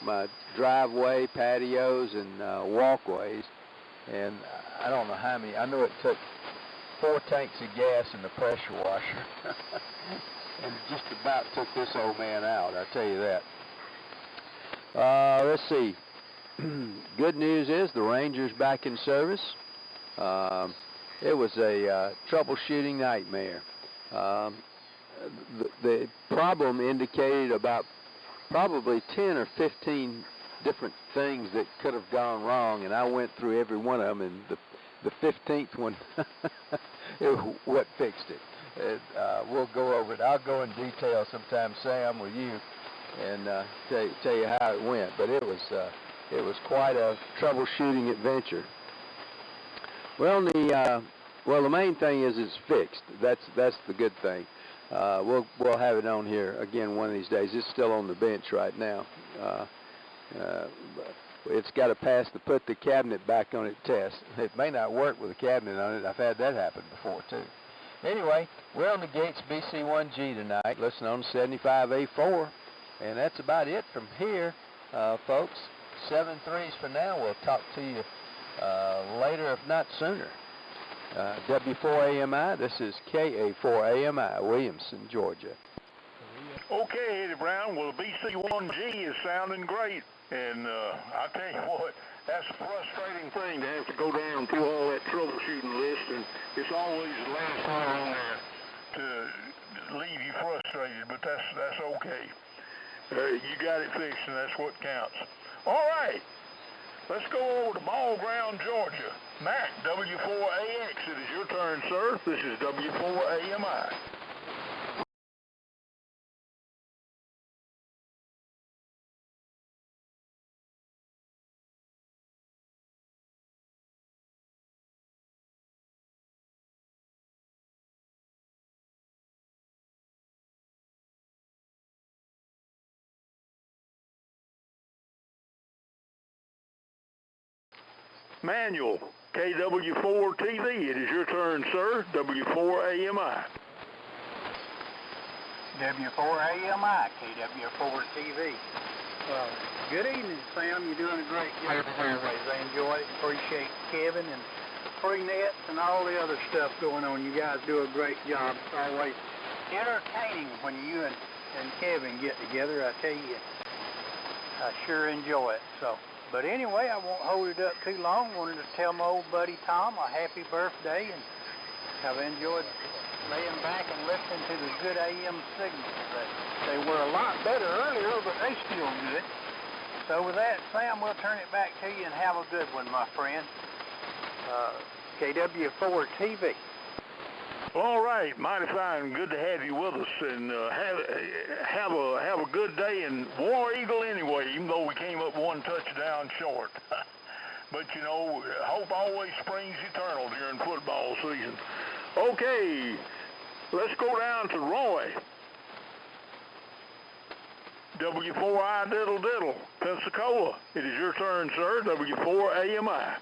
my driveway, patios, and walkways. And I don't know how many. I know it took 4 tanks of gas in the pressure washer. And it just about took this old man out, I tell you that. Let's see. Good news is the Ranger's back in service. It was a troubleshooting nightmare. The problem indicated about probably 10 or 15 different things that could have gone wrong, and I went through every one of them, and the 15th one what fixed it. We'll go over it. I'll go in detail sometime, Sam, with you, and tell you how it went. But it was quite a troubleshooting adventure. Well, the main thing is it's fixed. That's the good thing. We'll have it on here again one of these days. It's still on the bench right now. it's got to pass the put the cabinet back on it test. It may not work with a cabinet on it. I've had that happen before, too. Anyway, we're on the Gates BC1G tonight, listening on 75A4, and that's about it from here, folks. 7-3s for now. We'll talk to you later, if not sooner. W4AMI, this is KA4AMI, Williamson, Georgia. Okay, Eddie Brown, well, the BC1G is sounding great, and I tell you what, that's a frustrating thing to have to go down through all that troubleshooting list, and it's always the last one on there to leave you frustrated, but that's okay. You got it fixed, and that's what counts. All right, let's go over to Ball Ground, Georgia. Mac, W4AX, it is your turn, sir. This is W4AMI. Manual, KW4TV, it is your turn, sir. W4AMI. W4AMI, KW4TV. Good evening, Sam. You're doing a great job as always. I enjoy it. Appreciate Kevin and pre-nets and all the other stuff going on. You guys do a great job. It's always entertaining when you and Kevin get together. I tell you, I sure enjoy it. But anyway, I won't hold it up too long. Wanted to tell my old buddy Tom a happy birthday, and I've enjoyed laying back and listening to the good AM signals. They were a lot better earlier, but they still good. So with that, Sam, we'll turn it back to you and have a good one, my friend. KW4TV. All right, mighty fine. Good to have you with us, and have a good day. And War Eagle anyway, even though we came up one touchdown short. But you know, hope always springs eternal during football season. Okay, let's go down to Roy. W4I Diddle Diddle, Pensacola. It is your turn, sir. W4AMI.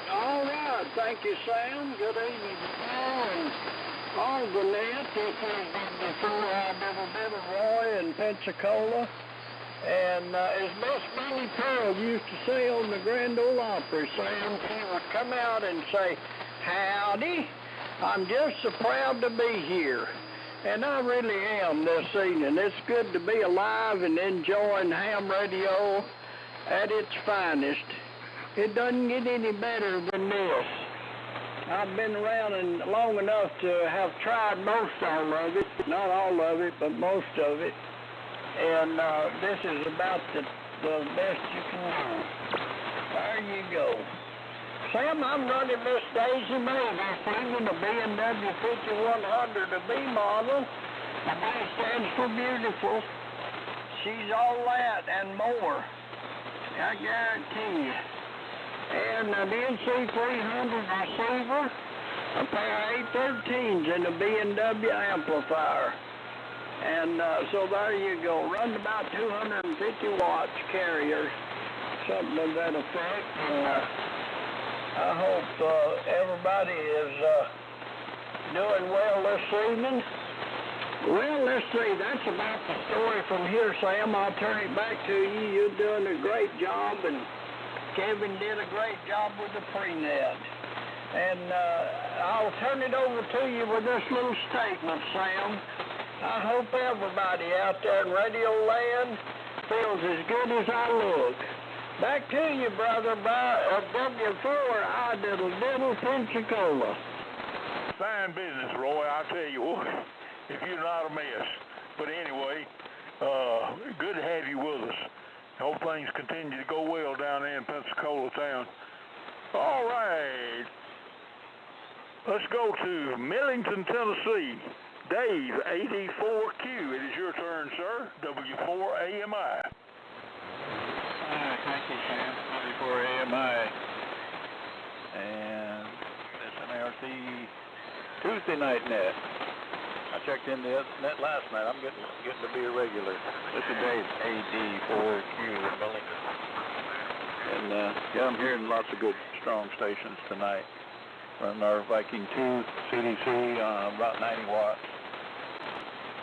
All right, thank you, Sam. Good evening to all the net. This is W4I Diddle Diddle, Roy in Pensacola. And as Miss Minnie Pearl used to say on the Grand Ole Opry, Sam, she would come out and say, "Howdy, I'm just so proud to be here." And I really am this evening. It's good to be alive and enjoying ham radio at its finest. It doesn't get any better than this. I've been around long enough to have tried most all of it, not all of it, but most of it. And this is about the best you can do. There you go. Sam, I'm running Miss Daisy May this evening, a BMW 5100, a B model. The B stands for beautiful. She's all that and more, I guarantee you. And an NC300 receiver, a pair of 813s, and a B&W amplifier. And so there you go. Runs about 250 watts carrier, something of that effect. I hope everybody is doing well this evening. Well, let's see. That's about the story from here, Sam. I'll turn it back to you. You're doing a great job, and Kevin did a great job with the pre-net. And I'll turn it over to you with this little statement, Sam. I hope everybody out there in Radio Land feels as good as I look. Back to you, brother, by W4I Diddle Diddle, Pensacola. Fine business, Roy. I tell you what, if you're not a mess. But anyway, good to have you with us. Hope things continue to go well down there in Pensacola town. All right. Let's go to Millington, Tennessee. Dave, 84Q. It is your turn, sir. W4AMI. Thank you, Sam. W4AMI. And SMRC Tuesday night net. I checked in the net last night. I'm getting to be a regular. This is Dave, AD4Q in Millington. And yeah, I'm hearing lots of good, strong stations tonight. Running our Viking 2 CDC about 90 watts.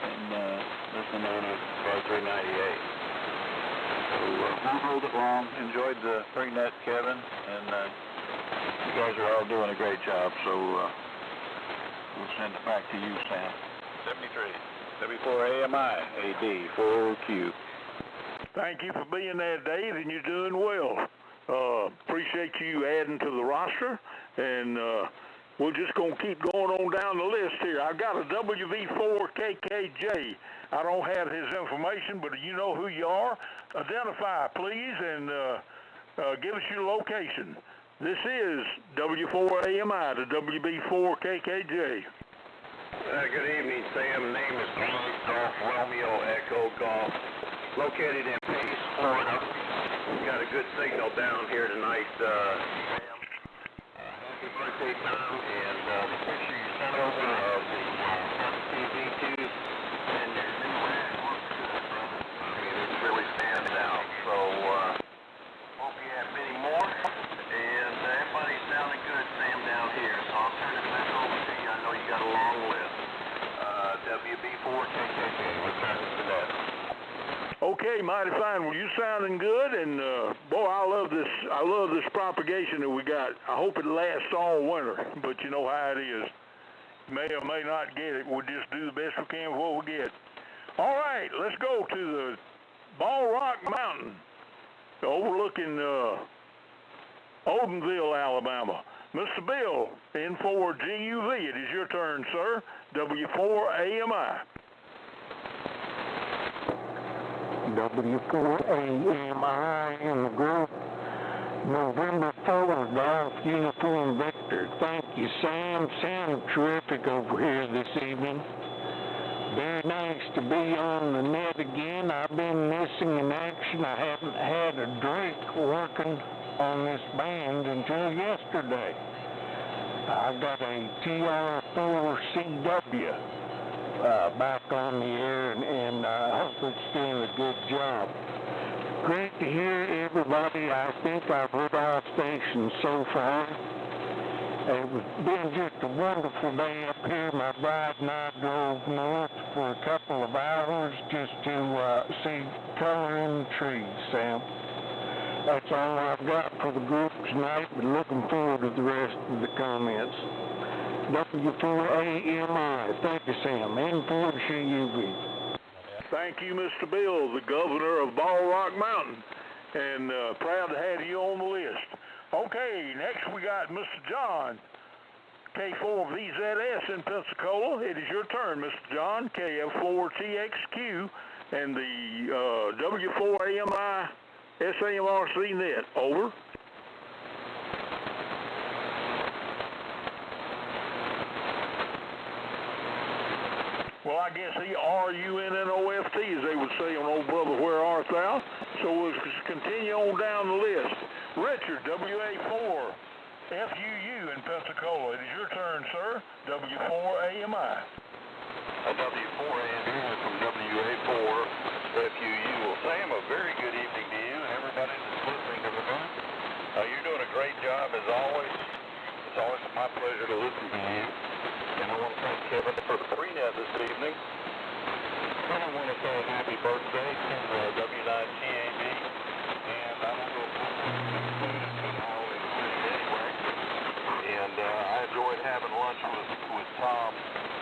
And listening on it about 398. So we'll hold it long. Enjoyed the pre-net, Kevin, and you guys are all doing a great job. So we'll send it back to you, Sam. 73, W4AMI, AD, 4Q. Thank you for being there, Dave, and you're doing well. Appreciate you adding to the roster, and we're just going to keep going on down the list here. I've got a WV4KKJ. I don't have his information, but you know who you are. Identify, please, and give us your location. This is W4AMI to WB4KKJ. Good evening, Sam. Name is Golf Romeo Echo Golf. Located in Pace, Florida. We've got a good signal down here tonight, Sam. Happy birthday, Tom, and the picture you sent over of the TV2 and your new rag looks good, brother. I mean, it's really standing out. So, hope you have many more. And everybody's sounding good, Sam, down here. So I'll turn it back over to you. I know you got a long list. WB4KKK, returning to that. Okay, mighty fine. Well, you sounding good, and boy, I love this propagation that we got. I hope it lasts all winter, but you know how it is. May or may not get it. We'll just do the best we can with what we get. All right, let's go to the Ball Rock Mountain, overlooking Odenville, Alabama. Mr. Bill, N4GUV. It is your turn, sir. W4AMI. W4AMI in the group. November 4th, Golf Uniform Victor. Thank you, Sam. Sound terrific over here this evening. Very nice to be on the net again. I've been missing in action. I haven't had a drink working on this band until yesterday. I got a TR4CW back on the air, and I hope it's doing a good job. Great to hear everybody. I think I've heard all stations so far. It's been just a wonderful day up here. My bride and I drove north for a couple of hours just to see color in the trees, Sam. That's all I've got for the group tonight, but looking forward to the rest of the comments. W4AMI. Thank you, Sam. N4GUV. Thank you, Mr. Bill, the governor of Ball Rock Mountain, and proud to have you on the list. Okay, next we got Mr. John, K4VZS in Pensacola. It is your turn, Mr. John, KF4TXQ, and the W4AMI SAMRC net. Over. Well, I guess RUNNOFT, as they would say on Old Brother Where Art Thou. So we'll continue on down the list. Richard, WA4, FUU in Pensacola. It is your turn, sir. W4AMI. W4AMI from WA4, FUU. Well, Sam, a very good evening to you and everybody that's listening to the event. You're doing a great job as always. It's always my pleasure to listen to you. And I want to thank Kevin for the pre-net this evening. And I want to say a happy birthday to W9GAB. And I don't know if this is included, but I'll include it anyway. And I enjoyed having lunch with Tom,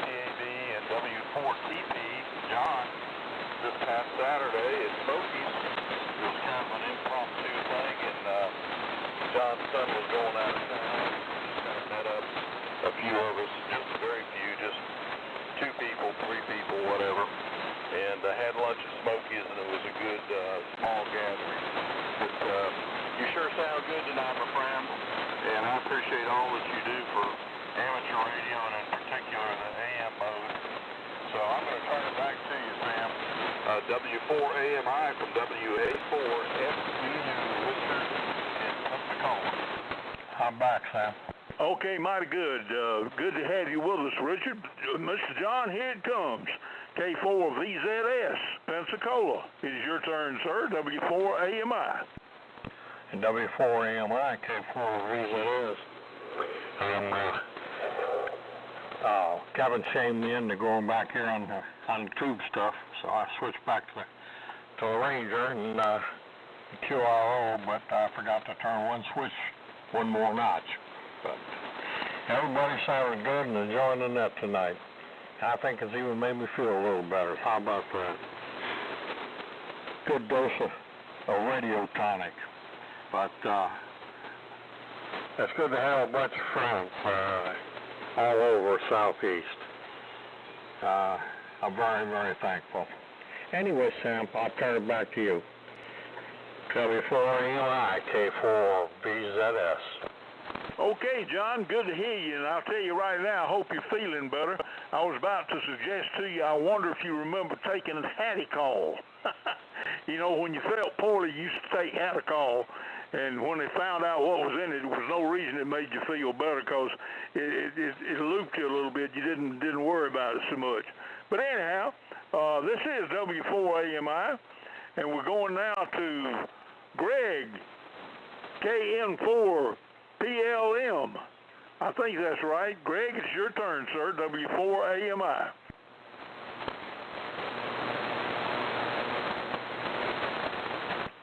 GAB, and W4TP, John, this past Saturday at Smokies. It was kind of an impromptu thing, and John's son was going out of town. Just kind of met up a few of us, just very few, just 2 people, 3 people, whatever. And had lunch at Smokies, and it was a good small gathering. But you sure sound good tonight, my friend. And I appreciate all that you do for amateur radio, and in particular the AM mode. So I'm going to turn it back to you, Sam. W4AMI from WA4, FUU, Richard, in Pensacola. I'm back, Sam. Okay, mighty good. Good to have you with us, Richard. Mr. John, here it comes. K4VZS, Pensacola. It is your turn, sir. W4AMI. and W4AMI K4VZS. Kevin shamed me into going back here on the tube stuff, so I switched back to the Ranger and the QRO, but I forgot to turn one more notch. But everybody sounded good and enjoying the net tonight. I think it's even made me feel a little better. How about that? Good dose of radio tonic. But it's good to have a bunch of friends all over Southeast. I'm very, very thankful. Anyway, Sam, I'll turn it back to you. W4AMI K4VZS. Okay, John, good to hear you, and I'll tell you right now, I hope you're feeling better. I was about to suggest to you, I wonder if you remember taking a Hattie-Call. You know, when you felt poorly, you used to take Hattie-Call, and when they found out what was in it, there was no reason it made you feel better because it looped you a little bit. You didn't worry about it so much. But anyhow, this is W4AMI, and we're going now to Greg, KN4PLM. I think that's right. Greg, it's your turn, sir. W4AMI.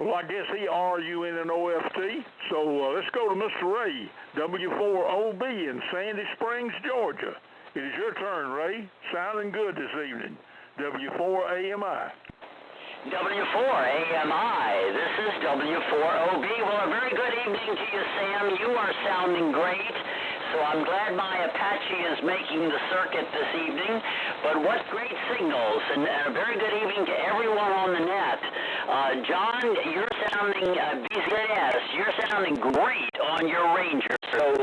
Well, I guess he RUNNOFT. So let's go to Mr. Ray, W4OB in Sandy Springs, Georgia. It is your turn, Ray. Sounding good this evening. W4AMI. W4AMI, this is W4OB. Well, a very good evening to you, Sam. You are sounding great. So I'm glad my Apache is making the circuit this evening. But what great signals, and a very good evening to everyone on the net. John, you're sounding, BZS, you're sounding great on your Ranger. So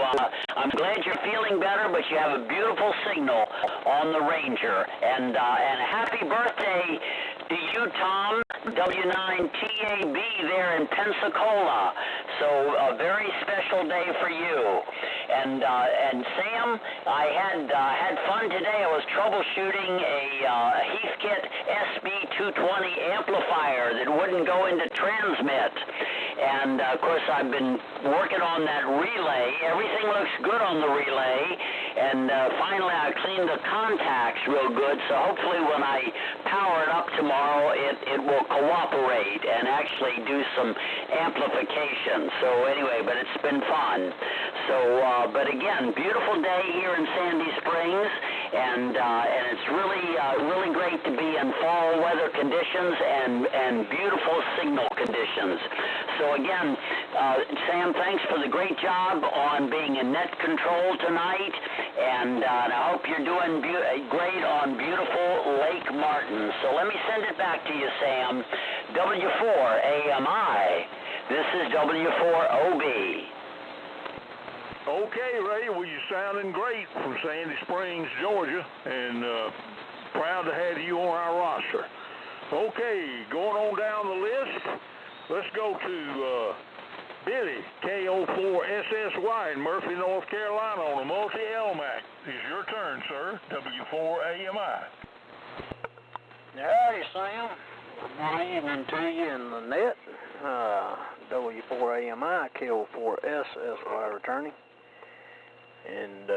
I'm glad you're feeling better, but you have a beautiful signal on the Ranger. And a happy birthday to you, Tom, W9TAB there in Pensacola. So a very special day for you. And Sam, I had fun today. I was troubleshooting a Heathkit SB220 amplifier that wouldn't go into transmit. And of course, I've been working on that relay. Everything looks good on the relay. And finally, I cleaned the contacts real good. So hopefully, when I power it up tomorrow, it will cooperate and actually do some amplification. So anyway, but it's been fun. So, but again, beautiful day here in Sandy Springs, and it's really great to be in fall weather conditions and beautiful signal conditions. So again, Sam, thanks for the great job on being in net control tonight, and I hope you're doing great on beautiful Lake Martin. So let me send it back to you, Sam. W4AMI. This is W4OB. Okay, Ray, well, you're sounding great from Sandy Springs, Georgia, and proud to have you on our roster. Okay, going on down the list, let's go to Billy, KO4SSY in Murphy, North Carolina on a multi-LMAC. It's your turn, sir. W4AMI. Howdy, Sam. Good evening to you in the net. W4AMI, KO4SSY returning. And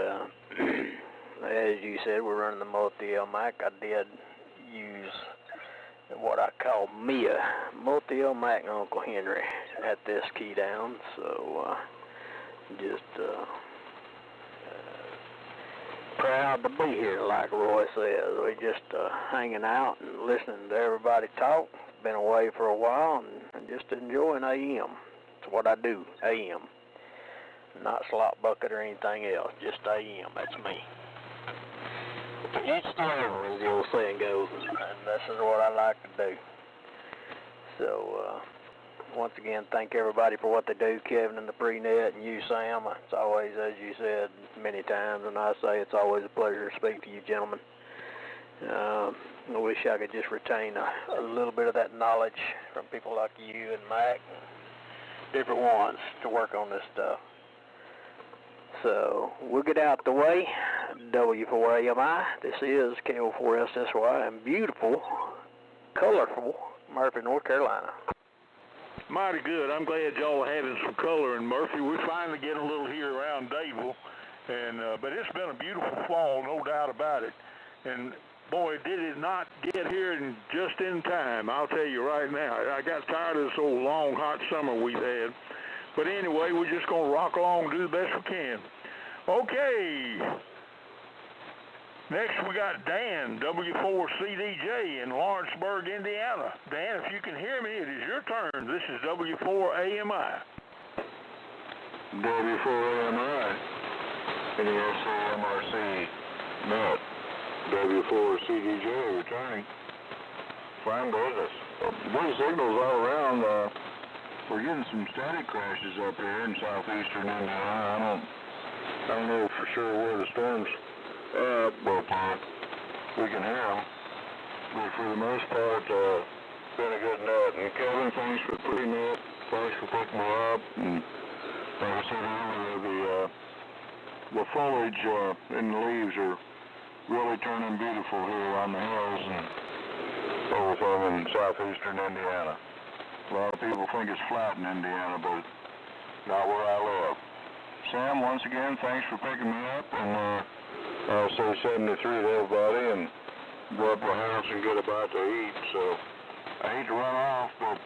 as you said, we're running the multi-LMAC. I did use what I call MIA, multi-LMAC Uncle Henry, at this key down. So just proud to be here, like Roy says. We just hanging out and listening to everybody talk. Been away for a while and just enjoying AM. It's what I do, AM. Not slot bucket or anything else, just AM. That's me. Each time, as the old saying goes, and this is what I like to do. So, once again, thank everybody for what they do, Kevin and the pre-net, and you, Sam. It's always, as you said many times, and I say it's always a pleasure to speak to you gentlemen. I wish I could just retain a little bit of that knowledge from people like you and Mac and different ones to work on this stuff. So we'll get out the way. W4AMI. This is KO4SSY in beautiful, colorful Murphy, North Carolina. Mighty good. I'm glad y'all are having some color in Murphy. We're finally getting a little here around Dadeville, and but it's been a beautiful fall, no doubt about it. And boy, did it not get here just in time. I'll tell you right now. I got tired of this old long hot summer we've had. But anyway, we're just gonna rock along and do the best we can. Okay. Next, we got Dan, W4CDJ in Lawrenceburg, Indiana. Dan, if you can hear me, it is your turn. This is W4AMI. W4AMI, Samrc Net, W4CDJ returning. Fine business. Good signals all around. We're getting some static crashes up here in southeastern Indiana. I don't know for sure where the storms will pop. We can hear them, but for the most part, been a good net. And Kevin, thanks for the pre-net. Thanks for picking me up. And like I said earlier, the foliage and the leaves are really turning beautiful here on the hills and everything in southeastern Indiana. A lot of people think it's flat in Indiana, but not where I live. Sam, once again, thanks for picking me up, and I'll say 73 to everybody, and go up to the house and get a bite to eat. So I hate to run off, but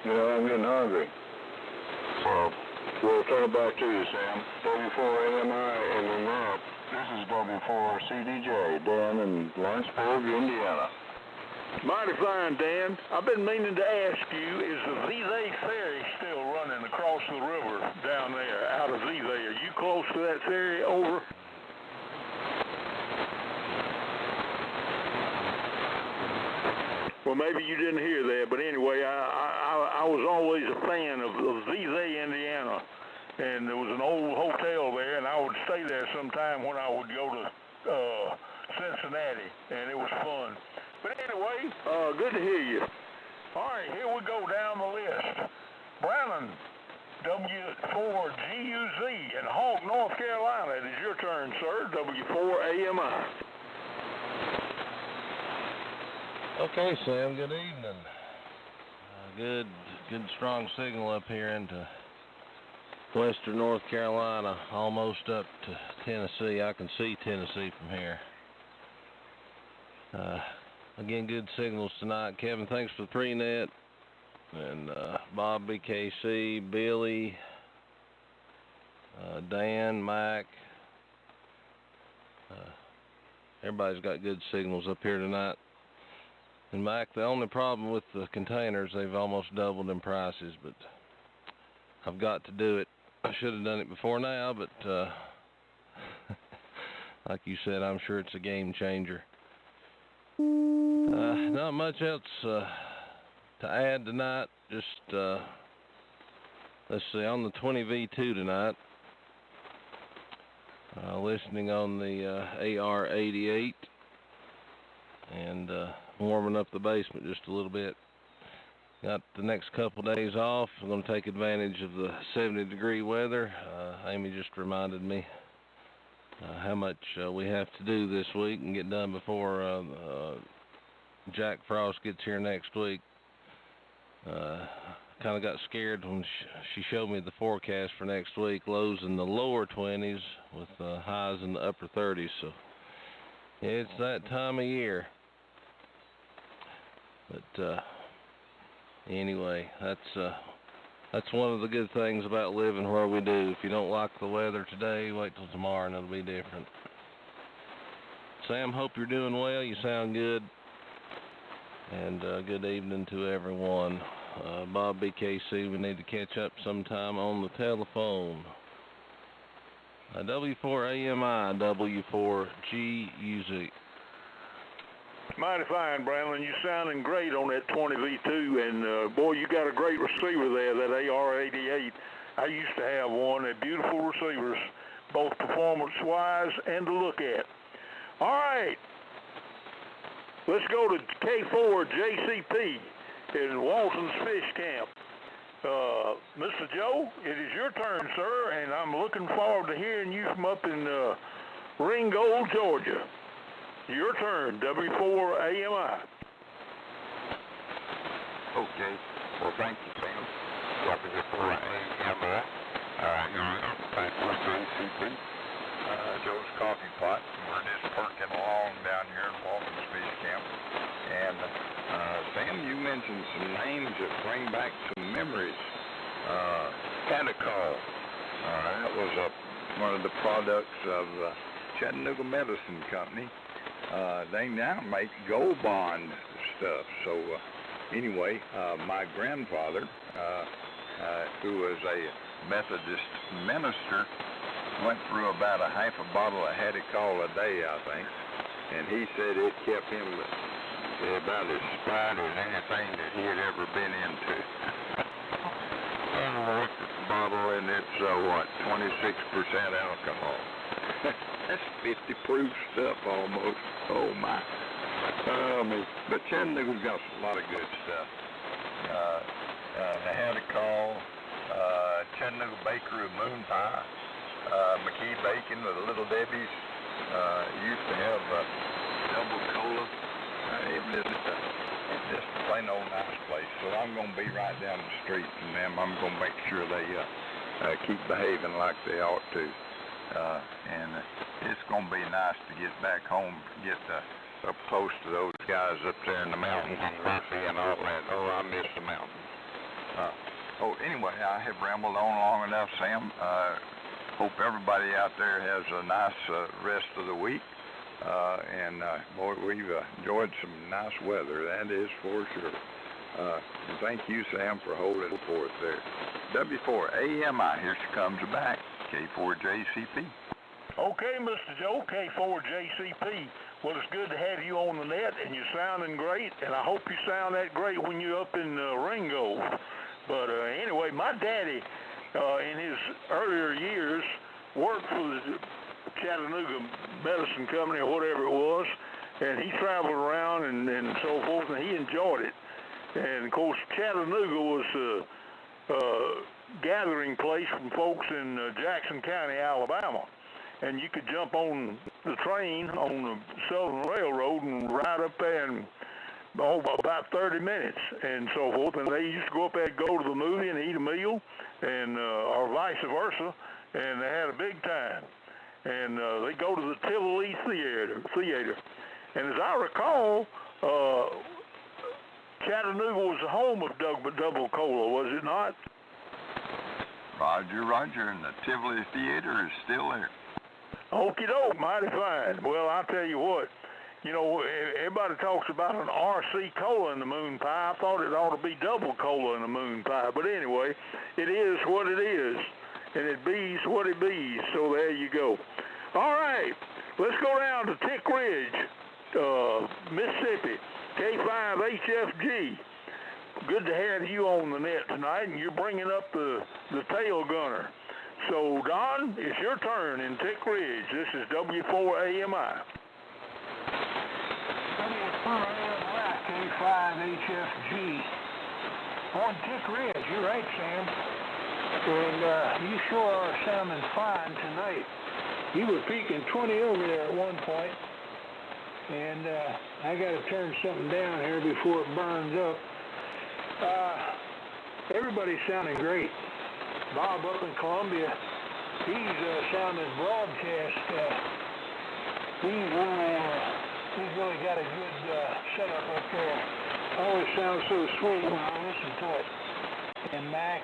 you know I'm getting hungry. So we'll turn it back to you, Sam. W4AMI and the net. This is W4CDJ, Dan in Lawrenceburg, Indiana. Mighty fine, Dan. I've been meaning to ask you, is the Zizay ferry still running across the river down there, out of Zizay? Are you close to that ferry? Over? Well, maybe you didn't hear that, but anyway, I was always a fan of Zizay, Indiana, and there was an old hotel there, and I would stay there sometime when I would go to Cincinnati, and it was fun. But anyway, good to hear you. All right, here we go down the list. Brannon, W4GUZ in Hawk, North Carolina. It is your turn, sir. W4AMI. Okay, Sam, good evening. Good strong signal up here into western North Carolina, almost up to Tennessee. I can see Tennessee from here. Again, good signals tonight. Kevin, thanks for the pre-net. And Bob, BKC, Billy, Dan, Mike. Everybody's got good signals up here tonight. And Mike, the only problem with the containers, they've almost doubled in prices, but I've got to do it. I should have done it before now, but like you said, I'm sure it's a game changer. Not much else to add tonight. Just let's see, on the 20V2 tonight, listening on the AR88 and warming up the basement just a little bit. Got the next couple days off. I'm going to take advantage of the 70-degree weather. Amy just reminded me how much we have to do this week and get done before Jack Frost gets here next week. Kind of got scared when she showed me the forecast for next week. Lows in the lower 20s with highs in the upper 30s. So it's that time of year. But anyway, that's one of the good things about living where we do. If you don't like the weather today, wait till tomorrow and it'll be different. Sam, hope you're doing well. You sound good. And good evening to everyone. Bob, BKC, we need to catch up sometime on the telephone. W4AMI, W4GUZ. Mighty fine, Brandon. You're sounding great on that 20V2, and boy, you got a great receiver there, that AR88. I used to have one. They're beautiful receivers, both performance-wise and to look at. All right, let's go to K4JCP in Walton's Fish Camp. Mr. Joe, it is your turn, sir, and I'm looking forward to hearing you from up in Ringgold, Georgia. Your turn, W4AMI. Okay. Well, thank you, Sam. W4 AMers. Thanks for JCP. Joe's Coffee Pot. We're just perking along down here in Walton's Fish Camp. And Sam, you mentioned some names that bring back some memories. Catacol. That was one of the products of Chattanooga Medicine Company. They now make Gold Bond stuff. So anyway, my grandfather, who was a Methodist minister, went through about a half a bottle of Catacol a day, I think, and he said it kept him about as spry as anything that he had ever been into. And I looked at the bottle, and it's 26% alcohol. That's 50 proof stuff almost. Oh my. But Chattanooga's got a lot of good stuff. The Catacol, Chattanooga Bakery of Moon Pie, McKee Bacon with the Little Debbie's. Used to have double cola. It's just a plain old nice place. So I'm going to be right down the street from them. I'm going to make sure they keep behaving like they ought to. And it's going to be nice to get back home, get up close to those guys up there in the mountains and Murphy and all that. Oh, I miss the mountains. Anyway, I have rambled on long enough, Sam. Hope everybody out there has a nice rest of the week. Boy, we've enjoyed some nice weather, that is for sure. And thank you, Sam, for holding forth there. W4 AMI, here she comes back, K4JCP. Okay, Mr. Joe, K4JCP. Well, it's good to have you on the net, and you're sounding great, and I hope you sound that great when you're up in Ringo. But anyway, my daddy, in his earlier years, worked for the Chattanooga Medicine Company or whatever it was, and he traveled around and so forth, and he enjoyed it. And, of course, Chattanooga was a gathering place from folks in Jackson County, Alabama. And you could jump on the train on the Southern Railroad and ride up there in about 30 minutes and so forth. And they used to go up there, go to the movie and eat a meal, and or vice versa, and they had a big time. And they go to the Tivoli Theater. And as I recall, Chattanooga was the home of Double Cola, was it not? Roger, and the Tivoli Theater is still there. Okie doke, mighty fine. Well, I'll tell you what, you know, everybody talks about an RC Cola in the moon pie. I thought it ought to be Double Cola in the moon pie. But anyway, it is what it is, and it bees what it bees. So there you go. All right, let's go down to Tick Ridge, Mississippi, K5HFG. Good to have you on the net tonight, and you're bringing up the tail gunner. So, Don, it's your turn in Tick Ridge. This is W4 AMI. W4 AMI, K5HFG. On Tick Ridge, you're right, Sam. And you sure are sounding fine tonight. You were peaking 20 over there at one point. And I got to turn something down here before it burns up. Everybody's sounding great. Bob up in Columbia, he's sounding broadcast. He's really got a good setup up there. Always sounds so sweet when I listen to it. And Mac,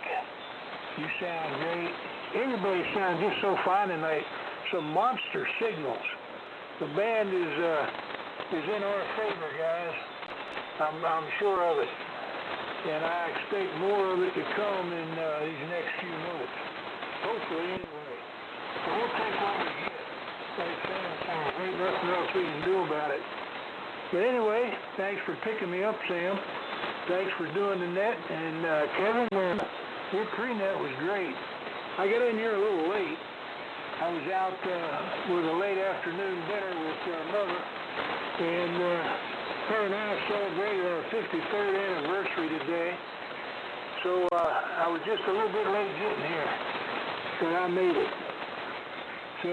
you sound great. Everybody sounds just so fine tonight. Some monster signals. The band is in our favor, guys. I'm sure of it. And I expect more of it to come in these next few minutes. Hopefully, anyway. So we'll take what we get. Like Sam said, ain't nothing else we can do about it. But anyway, thanks for picking me up, Sam. Thanks for doing the net. And Kevin, your pre-net was great. I got in here a little late. I was out with a late afternoon dinner with Mother. And her and I celebrated our 53rd anniversary today, so I was just a little bit late getting here, but I made it. So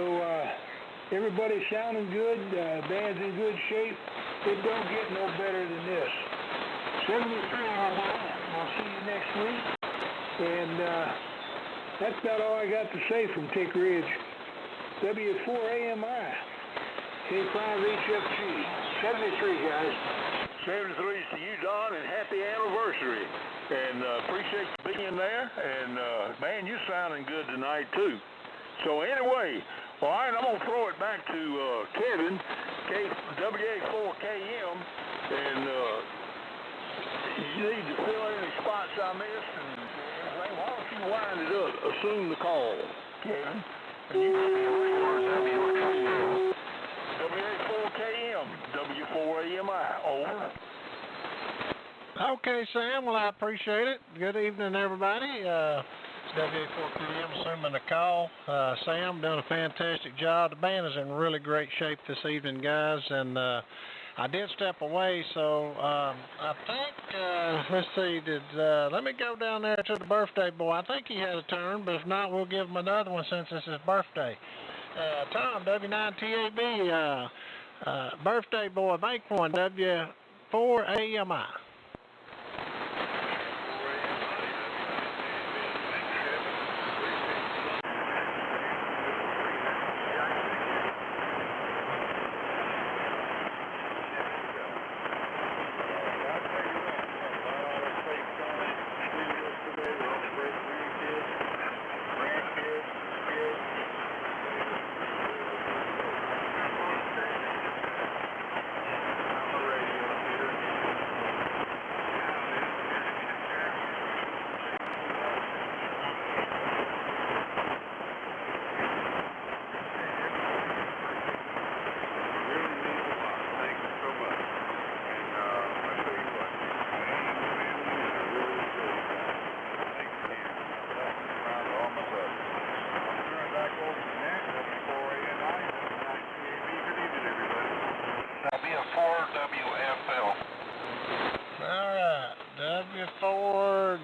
everybody's sounding good, band's in good shape. It don't get no better than this. 73 on that. I'll see you next week. And that's about all I got to say from Tick Ridge. W4AMI, K5HFG, 73, guys. 73 to you, Don, and happy anniversary. And appreciate you being there. And, man, you're sounding good tonight, too. So, anyway, all right, I'm going to throw it back to Kevin, WA4KM, and you need to fill in any spots I missed. And why don't you wind it up? Assume the call, Kevin. And you can be WA4KM, W4AMI, over. Okay, Sam. Well, I appreciate it. Good evening, everybody. It's WA4KM assuming the call. Sam done a fantastic job. The band is in really great shape this evening, guys. And I did step away, so I think, let's see, let me go down there to the birthday boy. I think he had a turn, but if not, we'll give him another one since it's his birthday. Tom, W9TAB, birthday boy, make one, W4AMI.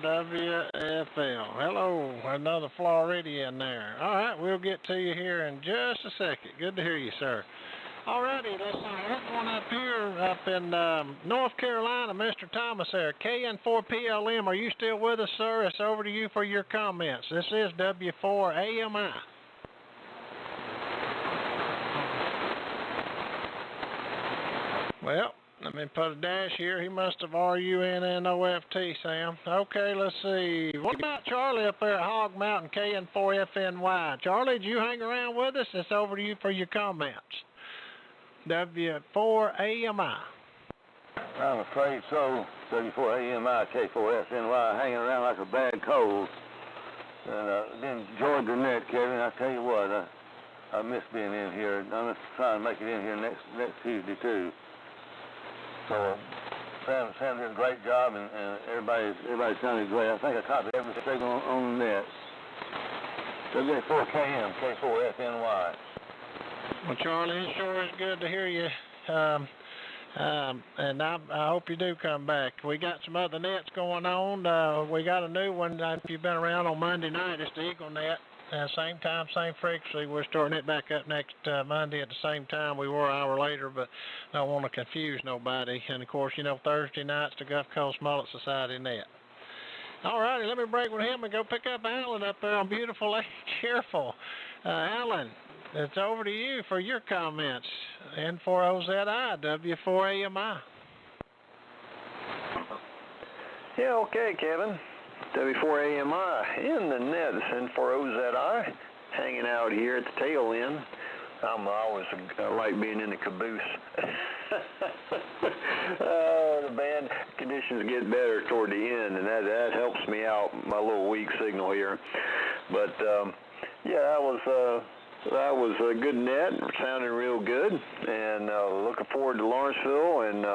W4WFL. Hello, another Floridian there. All right, we'll get to you here in just a second. Good to hear you, sir. All righty, let's one up here up in North Carolina, Mr. Thomas there. KN4PLM, are you still with us, sir? It's over to you for your comments. This is W4AMI. Well, let me put a dash here. He must have RUNNOFT, Sam. Okay, let's see. What about Charlie up there at Hog Mountain, KN4FNY? Charlie, did you hang around with us? It's over to you for your comments. W4AMI. I'm afraid so. W4AMI, K4FNY, hanging around like a bad cold. And then enjoyed the net, Kevin. I tell you what, I miss being in here. I'm going to try and make it in here next Tuesday, too. So Sam did a great job, and everybody sounded great. I think I copied every signal on the net. WA4KM, K4FNY. Well, Charlie, it sure is good to hear you, and I hope you do come back. We got some other nets going on. We got a new one, if you've been around on Monday night, it's the Eagle Net. Same time, same frequency. We're starting it back up next Monday at the same time we were an hour later, but I don't want to confuse nobody. And, of course, you know, Thursday night's the Gulf Coast Mullet Society net. All righty, let me break with him and go pick up Alan up there on beautiful Lake Cheerful. Alan, it's over to you for your comments. N4OZI, W4AMI. Yeah, okay, Kevin. W4AMI in the net, it's N4OZI, hanging out here at the tail end. I always like being in the caboose. The band conditions get better toward the end, and that helps me out, my little weak signal here. But, yeah, that was a good net, sounding real good, and looking forward to Lawrenceville. And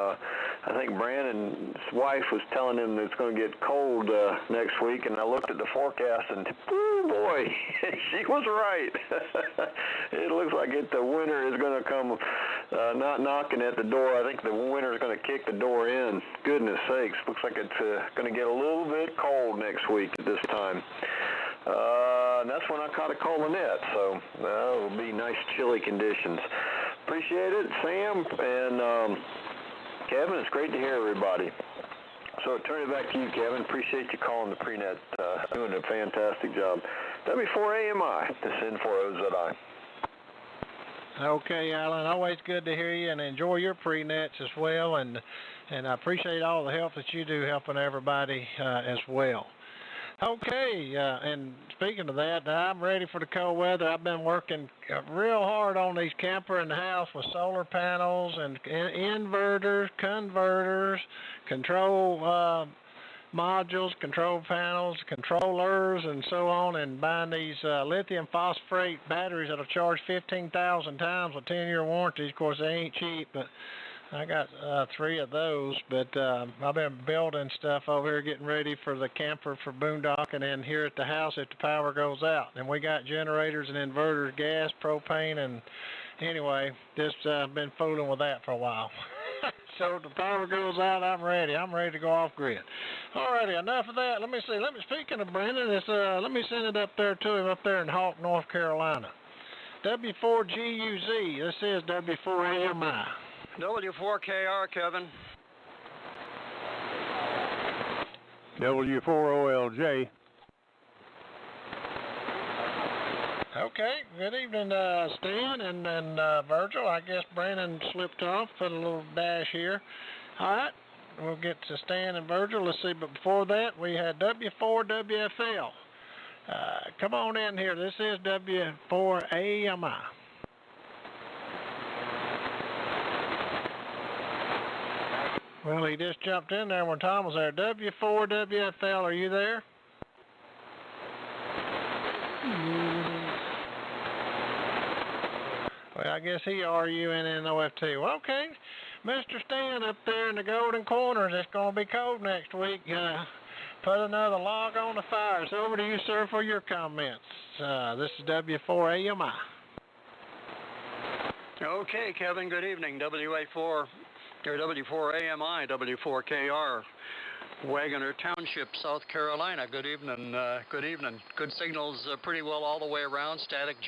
I think Brandon's wife was telling him that it's going to get cold next week, and I looked at the forecast, and oh boy, she was right. It looks like the winter is going to come, not knocking at the door. I think the winter is going to kick the door in. Goodness sakes, looks like it's going to get a little bit cold next week at this time. And that's when I caught a cold net, so it'll be nice chilly conditions. Appreciate it, Sam, and Kevin, it's great to hear everybody. So turn it back to you, Kevin. Appreciate you calling the pre-net. Doing a fantastic job. W4AMI, this N4OZI. Okay, Alan, always good to hear you and enjoy your pre-nets as well, and I appreciate all the help that you do helping everybody as well. Okay, and speaking of that, I'm ready for the cold weather. I've been working real hard on these camper in the house with solar panels and inverters, converters, control modules, control panels, controllers, and so on, and buying these lithium phosphate batteries that'll charge 15,000 times with 10-year warranties. Of course, they ain't cheap, but I got 3 of those. But I've been building stuff over here, getting ready for the camper for boondocking, and here at the house if the power goes out. And we got generators and inverters, gas, propane, and anyway, just been fooling with that for a while. So if the power goes out, I'm ready. I'm ready to go off grid. Alrighty, enough of that. Let me see. Speaking of Brendan, let me send it up there to him up there in Hawk, North Carolina. W4GUZ. This is W4AMI. W4KR, Kevin. W4OLJ. Okay, good evening, Stan and Virgil. I guess Brandon slipped off, put a little dash here. All right, we'll get to Stan and Virgil. Let's see, but before that, we had W4WFL. Come on in here. This is W4AMI. Well, he just jumped in there when Tom was there. W4WFL, are you there? Well, I guess he RUNNOFT. Well, okay. Mr. Stan up there in the Golden Corners, it's going to be cold next week. Put another log on the fire. It's over to you, sir, for your comments. This is W4AMI. Okay, Kevin, good evening. W4AMI, W4KR. Wagoner Township, South Carolina. Good evening. Good evening. Good signals pretty well all the way around. Static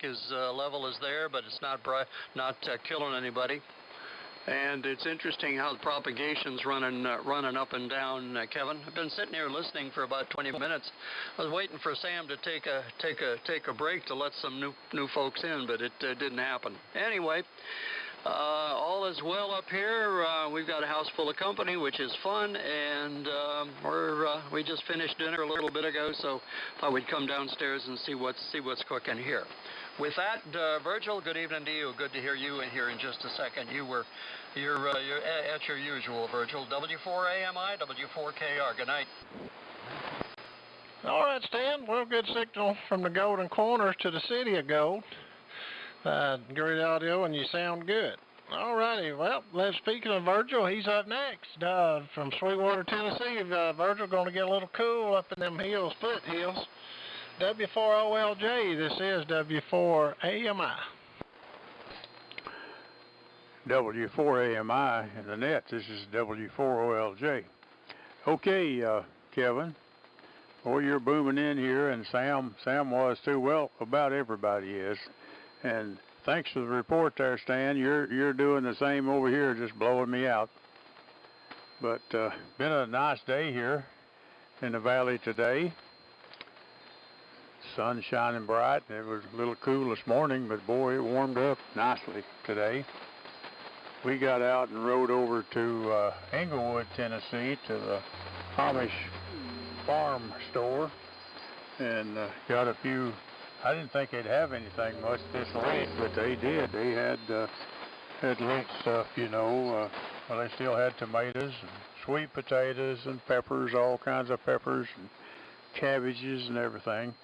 is level is there, but it's not killing anybody. And it's interesting how the propagation's running up and down, Kevin. I've been sitting here listening for about 20 minutes. I was waiting for Sam to take a break to let some new folks in, but it didn't happen. Anyway. All is well up here. We've got a house full of company, which is fun, and we just finished dinner a little bit ago, so thought we'd come downstairs and see what's cooking here. With that, Virgil, good evening to you. Good to hear you in here in just a second. You're at your usual, Virgil. W4AMI, W4KR. Good night. All right, Stan. Well, good signal from the Golden Corners to the City of Gold. Great audio, and you sound good. All righty. Well, speaking of Virgil, he's up next from Sweetwater, Tennessee. Virgil going to get a little cool up in them hills, foothills. W4OLJ. This is W4AMI. W4AMI in the net. This is W4OLJ. Okay, Kevin. Boy, you're booming in here, and Sam was too. Well, about everybody is. And thanks for the report there, Stan. You're doing the same over here, just blowing me out. But been a nice day here in the valley today. Sun shining bright. It was a little cool this morning, but boy, it warmed up nicely today. We got out and rode over to Englewood, Tennessee, to the Amish farm store, and got a few. I didn't think they'd have anything much this late, but they did. They had late stuff, well, they still had tomatoes and sweet potatoes and peppers, all kinds of peppers and cabbages and everything.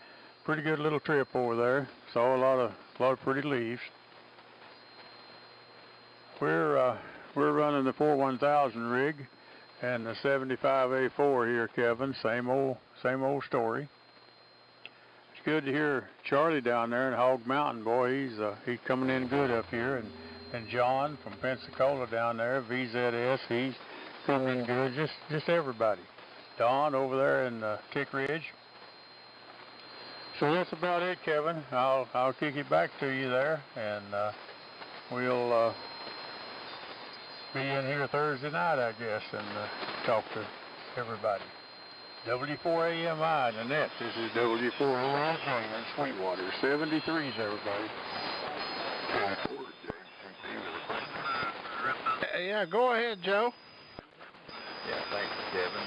Pretty good little trip over there. Saw a lot of pretty leaves. We're running the 41000 rig and the 75A4 here, Kevin. Same old story. Good to hear Charlie down there in Hog Mountain. Boy, he's coming in good up here, and John from Pensacola down there, VZS, he's coming in good. Just everybody. Don over there in Kick Ridge. So that's about it, Kevin. I'll kick it back to you there, and we'll be in here Thursday night, I guess, and talk to everybody. W4AMI in the net. This is W4OJ in Sweetwater. 73s, everybody. Yeah, go ahead, Joe. Yeah, thanks, Kevin.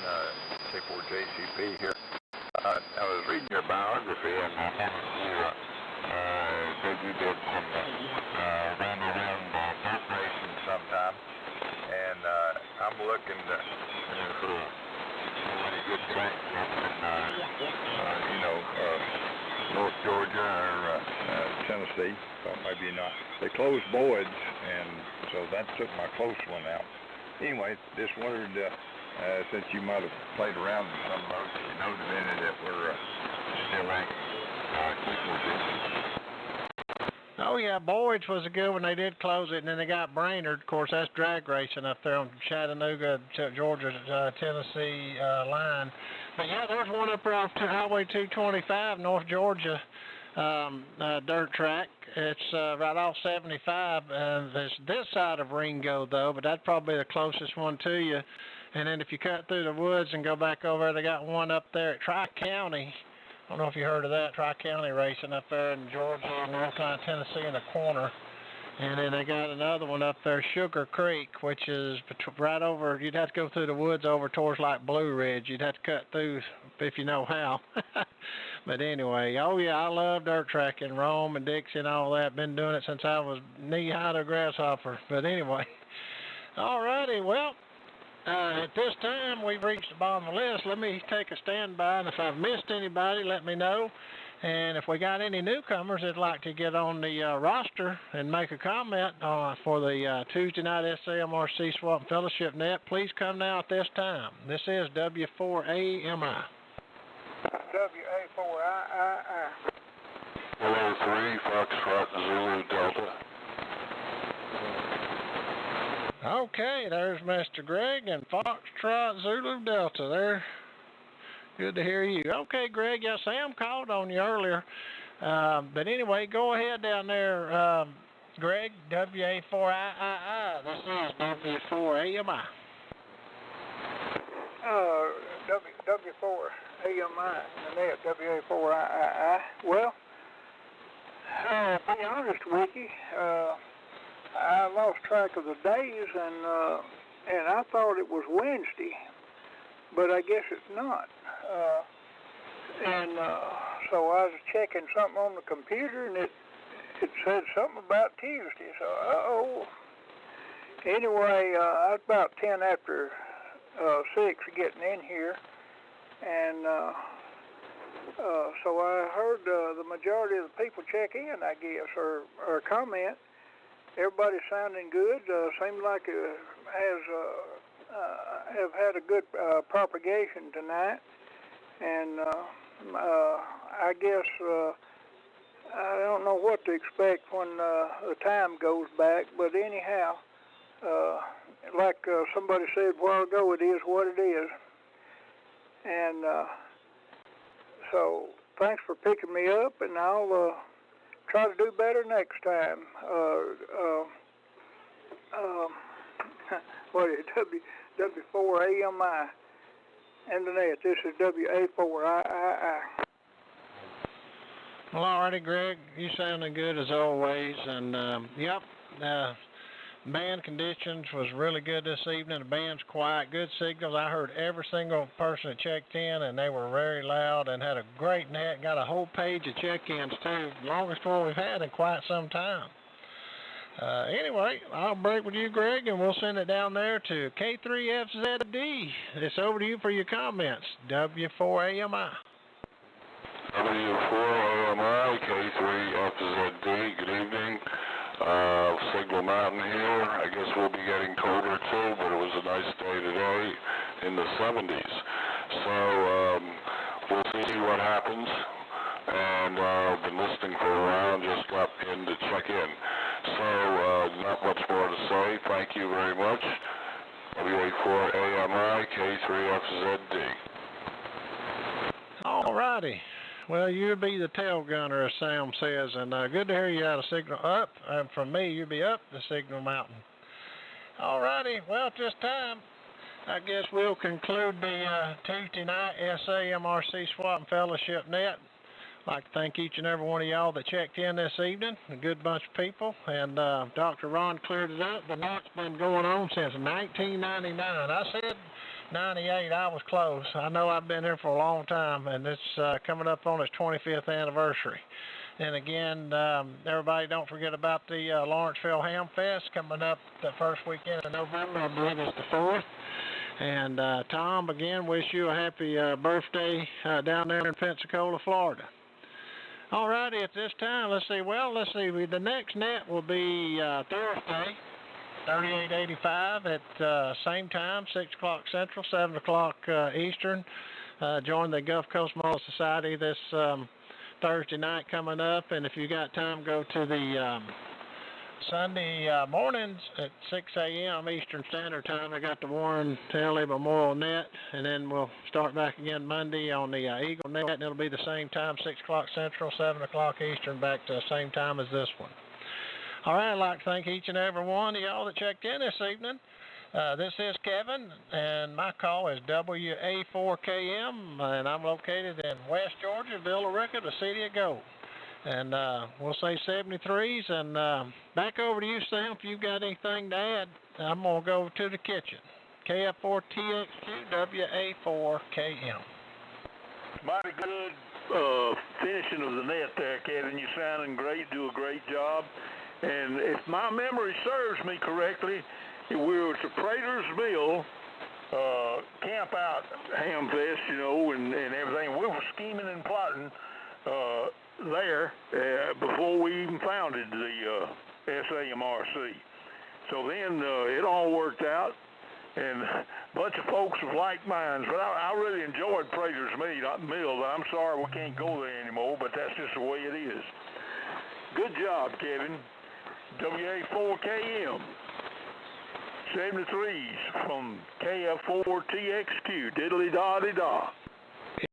K4JCP here. I was reading your biography, and I noticed you said you did some round dirt racing sometime, and I'm looking for really good tracks up in, North Georgia or Tennessee. Well, maybe not. They closed Boyd's, and so that took my close one out. Anyway, just wondered, since you might have played around with some of those, if you noted any that were still active. Oh yeah, Boyd's was a good one. They did close it, and then they got Brainerd. Of course, that's drag racing up there on Chattanooga, Georgia, Tennessee line. But yeah, there's one up there off Highway 225, North Georgia, dirt track. It's right off 75. There's this side of Ringo though, but that'd probably be the closest one to you. And then if you cut through the woods and go back over, they got one up there at Tri-County. I don't know if you heard of that, Tri-County racing up there in Georgia, North Carolina, Tennessee in the corner. And then they got another one up there, Sugar Creek, which is right over, you'd have to go through the woods over towards like Blue Ridge. You'd have to cut through if you know how. But anyway, oh yeah, I love dirt tracking, Rome and Dixie and all that. Been doing it since I was knee-high to a grasshopper. But anyway, all righty, well, at this time, we've reached the bottom of the list. Let me take a standby, and if I've missed anybody, let me know. And if we got any newcomers that'd like to get on the roster and make a comment for the Tuesday night SAMRC Swap Fellowship Net, please come now at this time. This is W4AMI. WA4II. 103 Foxtrot Zulu Delta. Okay, there's Mr. Greg and Foxtrot Zulu Delta there. Good to hear you. Okay, Greg, yeah, Sam called on you earlier. But anyway, go ahead down there, Greg, WA4II. This is W4AMI. W4AMI, and then WA4II. Well, to be honest with you, I lost track of the days, and I thought it was Wednesday, but I guess it's not. So I was checking something on the computer, and it said something about Tuesday. So, Anyway, I was about 10 after 6 getting in here, and so I heard the majority of the people check in, I guess, or comment. Everybody's sounding good. Seems like it have had a good propagation tonight, and I guess I don't know what to expect when the time goes back. But anyhow, like somebody said a while ago, it is what it is, and so thanks for picking me up, and I'll try to do better next time. What is it? W4AMI and the net. This is WA4II. Well, alrighty, Greg. You sounding good as always. And yep, band conditions was really good this evening. The band's quiet, good signals. I heard every single person that checked in, and they were very loud and had a great net. Got a whole page of check-ins too, longest one we've had in quite some time. Anyway, I'll break with you, Greg, and we'll send it down there to K3FZD. It's over to you for your comments. W4AMI. W4AMI, K3FZD. Good evening. Signal Mountain here. I guess we'll be getting colder too, but it was a nice day today in the 70s. So we'll see what happens. And I've been listening for a while, just got in to check in. So not much more to say. Thank you very much. WA4AMI, K3FZD. All righty. Well, you'll be the tail gunner, as Sam says, and good to hear you out of Signal up. And from me, you'll be up the Signal Mountain. All righty. Well, at this time, I guess we'll conclude the Tuesday night SAMRC Swap and Fellowship Net. I'd like to thank each and every one of y'all that checked in this evening. A good bunch of people. And Dr. Ron cleared it up. The net's been going on since 1999. I said 98. I was close. I know I've been here for a long time, and it's coming up on its 25th anniversary. And again, everybody don't forget about the Lawrenceville Ham Fest coming up the first weekend of November. I believe it's the 4th. And Tom, again, wish you a happy birthday down there in Pensacola, Florida. All righty, at this time, let's see. The next net will be Thursday, 3885 at same time, 6 o'clock Central, 7 o'clock Eastern. Join the Gulf Coast Mall Society this Thursday night coming up. And if you got time, go to the Sunday mornings at 6 a.m. Eastern Standard Time. I got the Warren Talley Memorial Net, and then we'll start back again Monday on the Eagle Net, and it'll be the same time, 6 o'clock Central, 7 o'clock Eastern, back to the same time as this one. All right, I'd like to thank each and every one of y'all that checked in this evening. This is Kevin, and my call is WA4KM, and I'm located in West Georgia, Villa Rica, the city of Gold. And we'll say 73s, and back over to you, Sam, if you've got anything to add. I'm going to go to the kitchen. KF4TXQ, WA4KM. Mighty good finishing of the net there, Kevin. You're sounding great, do a great job. And if my memory serves me correctly, we were at the Prater's Mill camp out Ham Fest, and everything. We were scheming and plotting there before we even founded the SAMRC. So then it all worked out, and a bunch of folks of like minds. But I really enjoyed Prater's Mill. I'm sorry we can't go there anymore, but that's just the way it is. Good job, Kevin. WA4KM. 73s from KF4TXQ. Diddly-da-di-da.